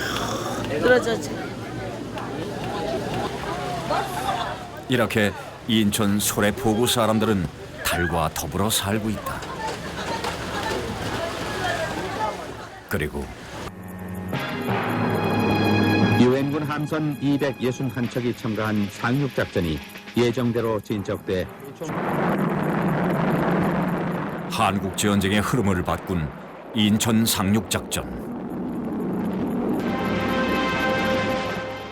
늘어져지. 이렇게 인천 소래포구 사람들은 달과 더불어 살고 있다. 그리고 유엔군 함선 261척이 참가한 상륙작전이 예정대로 진척돼 한국전쟁의 흐름을 바꾼 인천 상륙작전.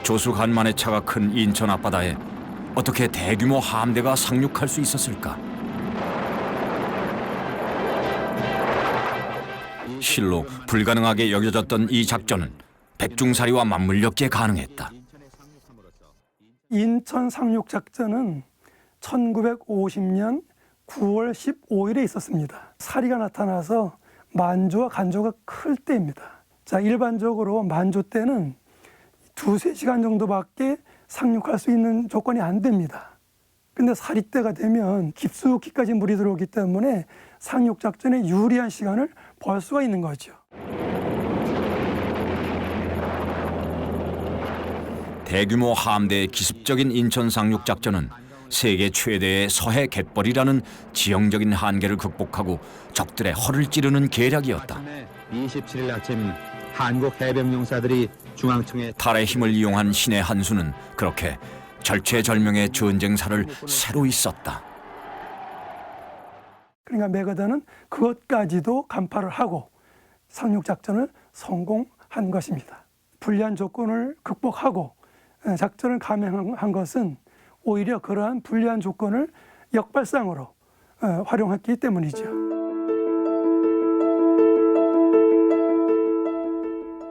조수간만의 차가 큰 인천 앞바다에 어떻게 대규모 함대가 상륙할 수 있었을까? 실로 불가능하게 여겨졌던 이 작전은 백중사리와 맞물렸기에 가능했다. 인천 상륙작전은 1950년 9월 15일에 있었습니다. 사리가 나타나서 만조와 간조가 클 때입니다. 자, 일반적으로 만조 때는 2-3시간 정도밖에 상륙할 수 있는 조건이 안 됩니다. 근데 사리 때가 되면 깊숙이까지 물이 들어오기 때문에 상륙작전에 유리한 시간을 벌 수가 있는 거죠. 대규모 함대의 기습적인 인천 상륙작전은 세계 최대의 서해 갯벌이라는 지형적인 한계를 극복하고 적들의 허를 찌르는 계략이었다. 27일 아침 한국 해병용사들이 중앙청에 달의 힘을 이용한 신의 한 수는 그렇게 절체절명의 전쟁사를 새로이 썼다. 그러니까 메가더는 그것까지도 간파를 하고 상륙작전을 성공한 것입니다. 불리한 조건을 극복하고 작전을 감행한 것은 오히려 그러한 불리한 조건을 역발상으로 활용했기 때문이죠.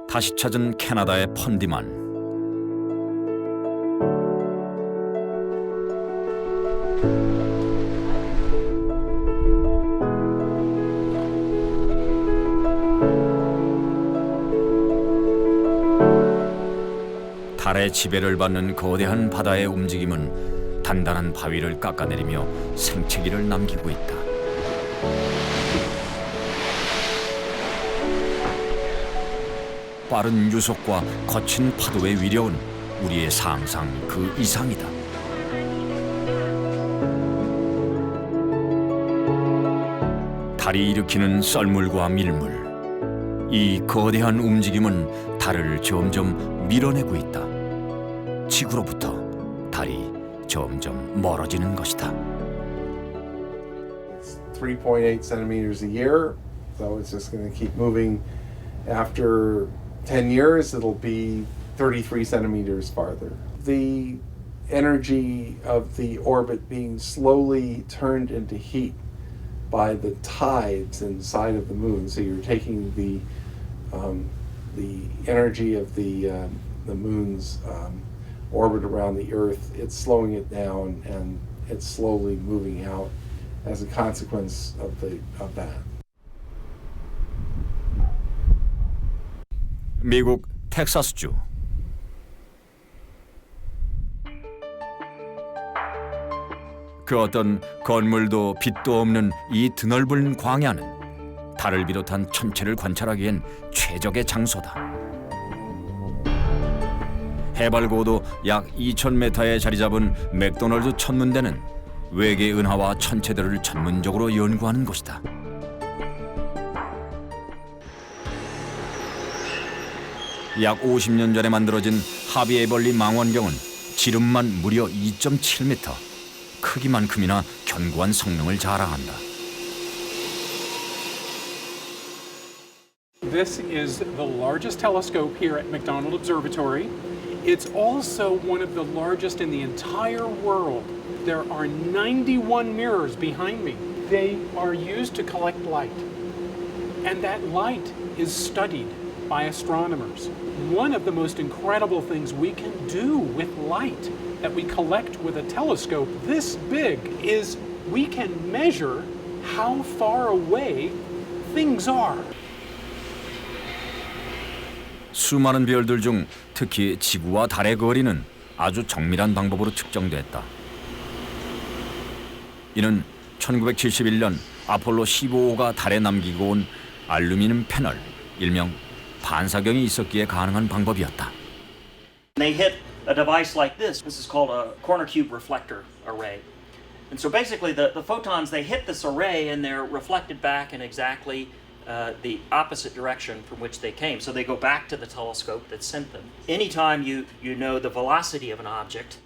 다시 찾은 캐나다의 펀디만. 달의 지배를 받는 거대한 바다의 움직임은 단단한 바위를 깎아내리며 생채기를 남기고 있다. 빠른 유속과 거친 파도의 위력은 우리의 상상 그 이상이다. 달이 일으키는 썰물과 밀물, 이 거대한 움직임은 달을 점점 밀어내고 있다. 지구로부터 달이 점점 멀어지는 것이다. 3.8 centimeters a year, so it's just going to keep moving. After 10 years, it'll be 33 centimeters farther. The energy of the orbit being slowly turned into heat by the tides inside of the moon. So you're taking the energy of the moon's orbit around the Earth, it's slowing it down, and it's slowly moving out as a consequence of that. 미국 텍사스주. 그 어떤 건물도 빛도 없는 이 드넓은 광야는 달을 비롯한 천체를 관찰하기엔 최적의 장소다. 해발 고도 약 2,000m에 자리 잡은 맥도널드 천문대는 외계 은하와 천체들을 전문적으로 연구하는 곳이다. 약 50년 전에 만들어진 하비 에벌리 망원경은 지름만 무려 2.7m, 크기만큼이나 견고한 성능을 자랑한다. This is the largest telescope here at McDonald Observatory. It's also one of the largest in the entire world. There are 91 mirrors behind me. They are used to collect light. And that light is studied by astronomers. One of the most incredible things we can do with light that we collect with a telescope this big is we can measure how far away things are. 수많은 별들 중 특히 지구와 달의 거리는 아주 정밀한 방법으로 측정됐다. 이는 1971년 아폴로 15호가 달에 남기고 온 알루미늄 패널, 일명 반사경이 있었기에 가능한 방법이었다. They hit a device like this. This is called a corner cube reflector array. And so basically the photons, they hit this array and they're reflected back in exactly the opposite direction from which they came. So they go back to the telescope that sent them. Anytime you know the velocity of an object,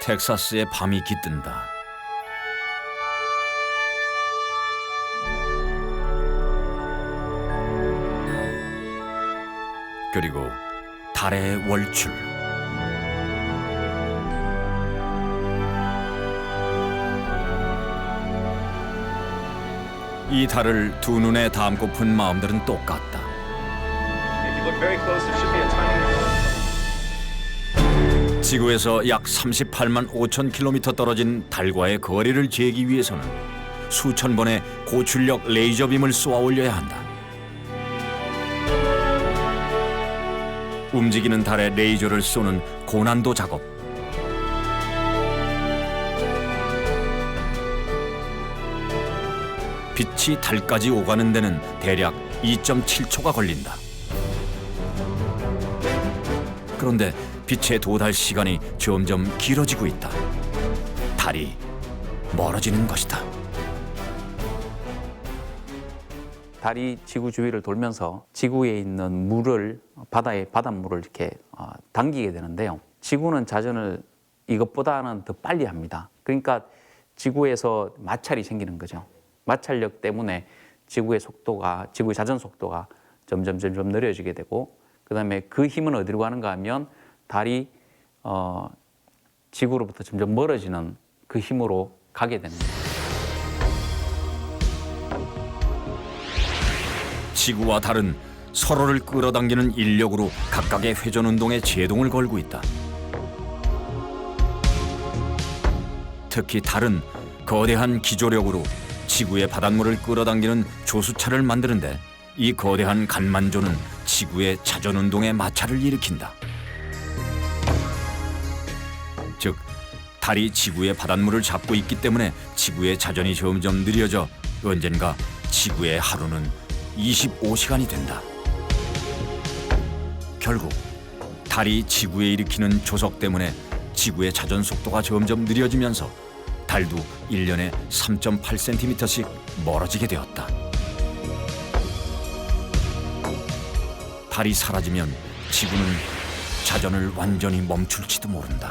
텍사스의 밤이 깃든다. 그리고 달의 월출. 이 달을 두 눈에 담고픈 마음들은 똑같다. 지구에서 약 38만 5천 킬로미터 떨어진 달과의 거리를 재기 위해서는 수천 번의 고출력 레이저 빔을 쏘아 올려야 한다. 움직이는 달에 레이저를 쏘는 고난도 작업. 빛이 달까지 오가는 데는 대략 2.7초가 걸린다. 그런데 빛에 도달 시간이 점점 길어지고 있다. 달이 멀어지는 것이다. 달이 지구 주위를 돌면서 지구에 있는 물을 바닷물을 이렇게 당기게 되는데요. 지구는 자전을 이것보다는 더 빨리 합니다. 그러니까 지구에서 마찰이 생기는 거죠. 마찰력 때문에 지구의 자전 속도가 점점 느려지게 되고, 그다음에 그 힘은 어디로 가는가 하면 달이 지구로부터 점점 멀어지는 그 힘으로 가게 됩니다. 지구와 달은 서로를 끌어당기는 인력으로 각각의 회전 운동에 제동을 걸고 있다. 특히 달은 거대한 기조력으로 지구의 바닷물을 끌어당기는 조수차를 만드는데 이 거대한 간만조는 지구의 자전 운동에 마찰을 일으킨다. 즉, 달이 지구의 바닷물을 잡고 있기 때문에 지구의 자전이 점점 느려져 언젠가 지구의 하루는 25시간이 된다. 결국 달이 지구에 일으키는 조석 때문에 지구의 자전 속도가 점점 느려지면서 달도 1년에 3.8cm씩 멀어지게 되었다. 달이 사라지면 지구는 자전을 완전히 멈출지도 모른다.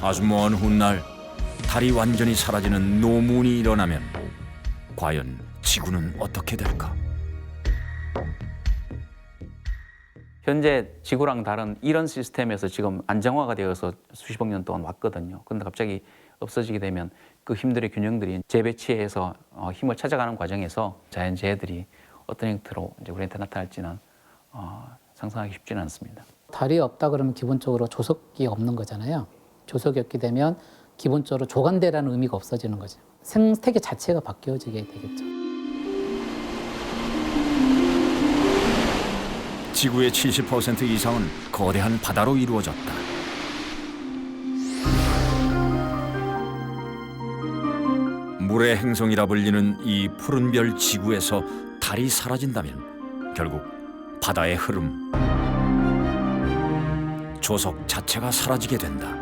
아주 먼 훗날 달이 완전히 사라지는 노문이 일어나면 과연 지구는 어떻게 될까? 현재 지구랑 달은 이런 시스템에서 지금 안정화가 되어서 수십억 년 동안 왔거든요. 그런데 갑자기 없어지게 되면 그 힘들의 균형들이 재배치해서 힘을 찾아가는 과정에서 자연재해들이 어떤 형태로 이제 우리한테 나타날지는 상상하기 쉽지는 않습니다. 달이 없다 그러면 기본적으로 조석이 없는 거잖아요. 조석이 없게 되면 기본적으로 조간대라는 의미가 없어지는 거죠. 생태계 자체가 바뀌어지게 되겠죠. 지구의 70% 이상은 거대한 바다로 이루어졌다. 물의 행성이라 불리는 이 푸른 별 지구에서 달이 사라진다면 결국 바다의 흐름, 조석 자체가 사라지게 된다.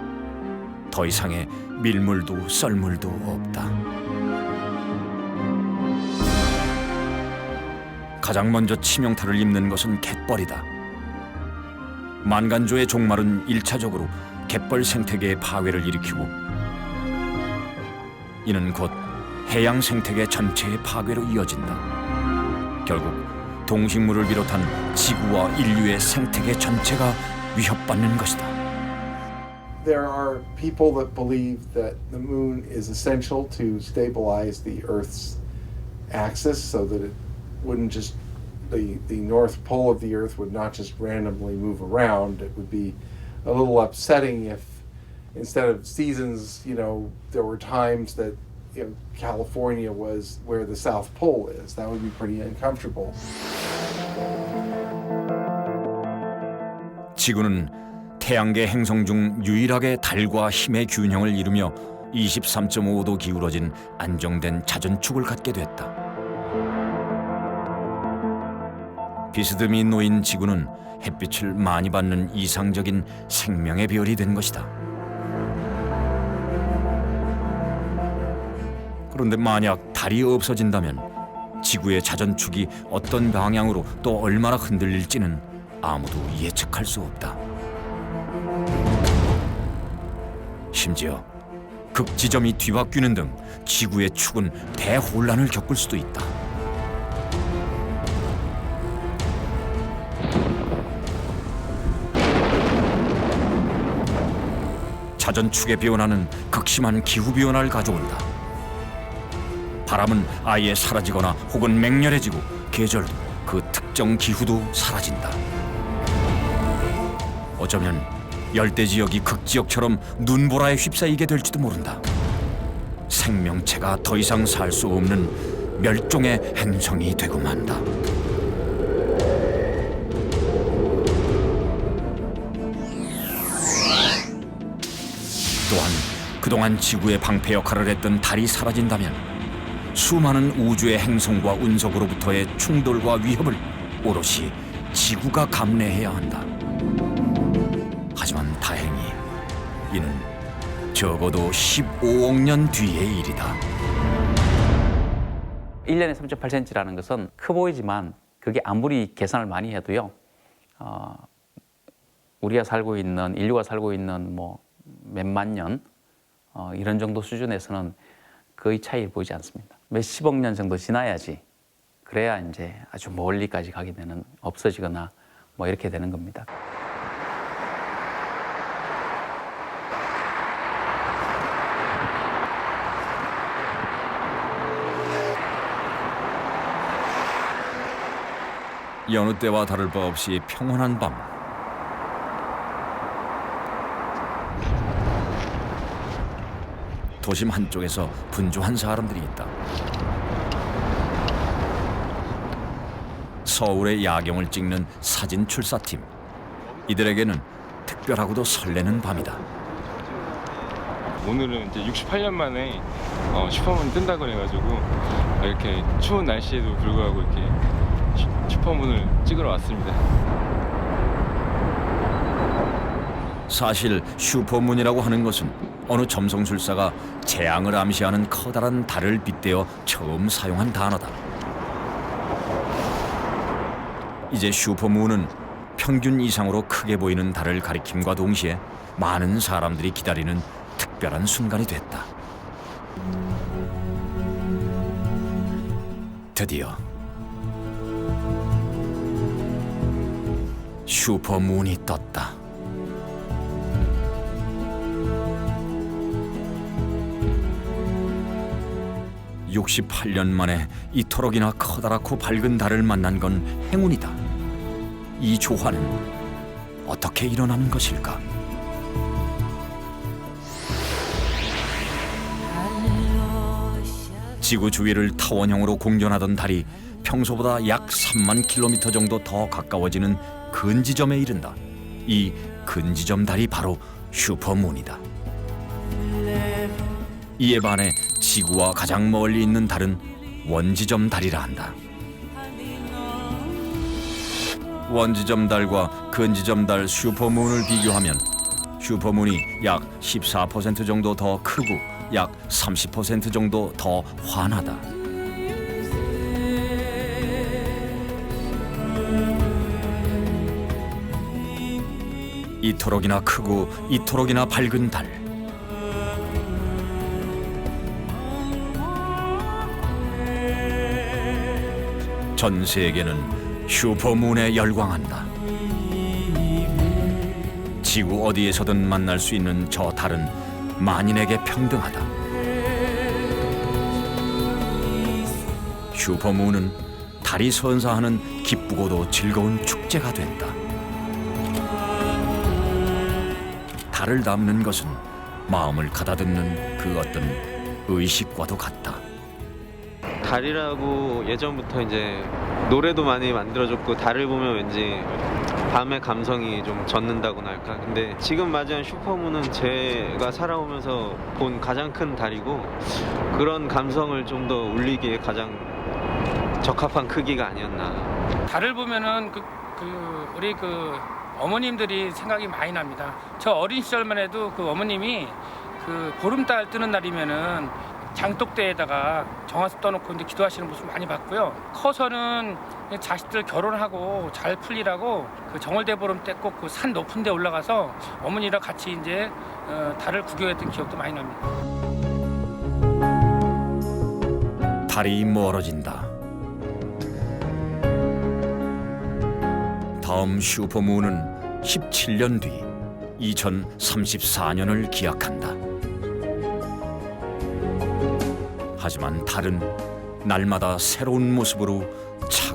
더 이상의 밀물도 썰물도 없다. 가장 먼저 치명타를 입는 것은 갯벌이다. 만간조의 종말은 1차적으로 갯벌 생태계의 파괴를 일으키고 이는 곧 해양 생태계 전체의 파괴로 이어진다. 결국 동식물을 비롯한 지구와 인류의 생태계 전체가 위협받는 것이다. There are people that believe that the moon is essential to stabilize the Earth's axis so that it wouldn't just the north pole of the Earth would not just randomly move around. It would be a little upsetting if instead of seasons, there were times that California was where the South Pole is. That would be pretty uncomfortable. 지구는 태양계 행성 중 유일하게 달과 힘의 균형을 이루며 23.5도 기울어진 안정된 자전축을 갖게 됐다. 비스듬히 놓인 지구는 햇빛을 많이 받는 이상적인 생명의 별이 된 것이다. 그런데 만약 달이 없어진다면 지구의 자전축이 어떤 방향으로 또 얼마나 흔들릴지는 아무도 예측할 수 없다. 심지어 극지점이 뒤바뀌는 등 지구의 축은 대혼란을 겪을 수도 있다. 자전축의 변화는 극심한 기후변화를 가져온다. 바람은 아예 사라지거나 혹은 맹렬해지고 계절도 그 특정 기후도 사라진다. 어쩌면 열대지역이 극지역처럼 눈보라에 휩싸이게 될지도 모른다. 생명체가 더 이상 살 수 없는 멸종의 행성이 되고 만다. 또한 그동안 지구의 방패 역할을 했던 달이 사라진다면 수많은 우주의 행성과 운석으로부터의 충돌과 위협을 오롯이 지구가 감내해야 한다. 하지만 다행히 이는 적어도 15억 년 뒤의 일이다. 1년에 3.8cm라는 것은 커 보이지만 그게 아무리 계산을 많이 해도요. 우리가 살고 있는 인류가 살고 있는 몇만 년 이런 정도 수준에서는 거의 차이를 보이지 않습니다. 몇십억 년 정도 지나야지 그래야 이제 아주 멀리까지 가게 되는 없어지거나 이렇게 되는 겁니다. 여느 때와 다를 바 없이 평온한 밤. 도심 한쪽에서 분주한 사람들이 있다. 서울의 야경을 찍는 사진 출사팀. 이들에게는 특별하고도 설레는 밤이다. 오늘은 이제 68년 만에 슈퍼문이 뜬다 그래가지고 이렇게 추운 날씨에도 불구하고 이렇게 슈퍼문을 찍으러 왔습니다. 사실 슈퍼문이라고 하는 것은 어느 점성술사가 재앙을 암시하는 커다란 달을 빗대어 처음 사용한 단어다. 이제 슈퍼문은 평균 이상으로 크게 보이는 달을 가리킴과 동시에 많은 사람들이 기다리는 특별한 순간이 됐다. 드디어 슈퍼문이 떴다. (68년) 만에 이토록이나 커다랗고 밝은 달을 만난 건 행운이다. 이 조화는 어떻게 일어나는 것일까? 지구 주위를 타원형으로 공전하던 달이 평소보다 약 3만 킬로미터 정도 더 가까워지는 근지점에 이른다. 이 근지점 달이 바로 슈퍼문이다. 이에 반해 지구와 가장 멀리 있는 달은 원지점 달이라 한다. 원지점 달과 근지점 달 슈퍼문을 비교하면 슈퍼문이 약 14% 정도 더 크고 약 30% 정도 더 환하다. 이토록이나 크고 이토록이나 밝은 달. 전 세계는 슈퍼문에 열광한다. 지구 어디에서든 만날 수 있는 저 달은 만인에게 평등하다. 슈퍼문은 달이 선사하는 기쁘고도 즐거운 축제가 된다. 달을 담는 것은 마음을 가다듬는 그 어떤 의식과도 같다. 달이라고 예전부터 이제 노래도 많이 만들어줬고 달을 보면 왠지 밤의 감성이 좀 젖는다고나 할까. 근데 지금 맞이한 슈퍼문은 제가 살아오면서 본 가장 큰 달이고 그런 감성을 좀 더 울리기에 가장 적합한 크기가 아니었나. 달을 보면은 우리 어머님들이 생각이 많이 납니다. 저 어린 시절만 해도 그 어머님이 그 보름달 뜨는 날이면은 장독대에다가 정화수 떠놓고 이제 기도하시는 모습 많이 봤고요. 커서는 자식들 결혼하고 잘 풀리라고 그 정월대보름 때 꼭 그 산 높은 데 올라가서 어머니랑 같이 이제 달을 구경했던 기억도 많이 납니다. 달이 멀어진다. 다음 슈퍼문은 17년 뒤 2034년을 기약한다. 하지만 달은 날마다 새로운 모습으로 차고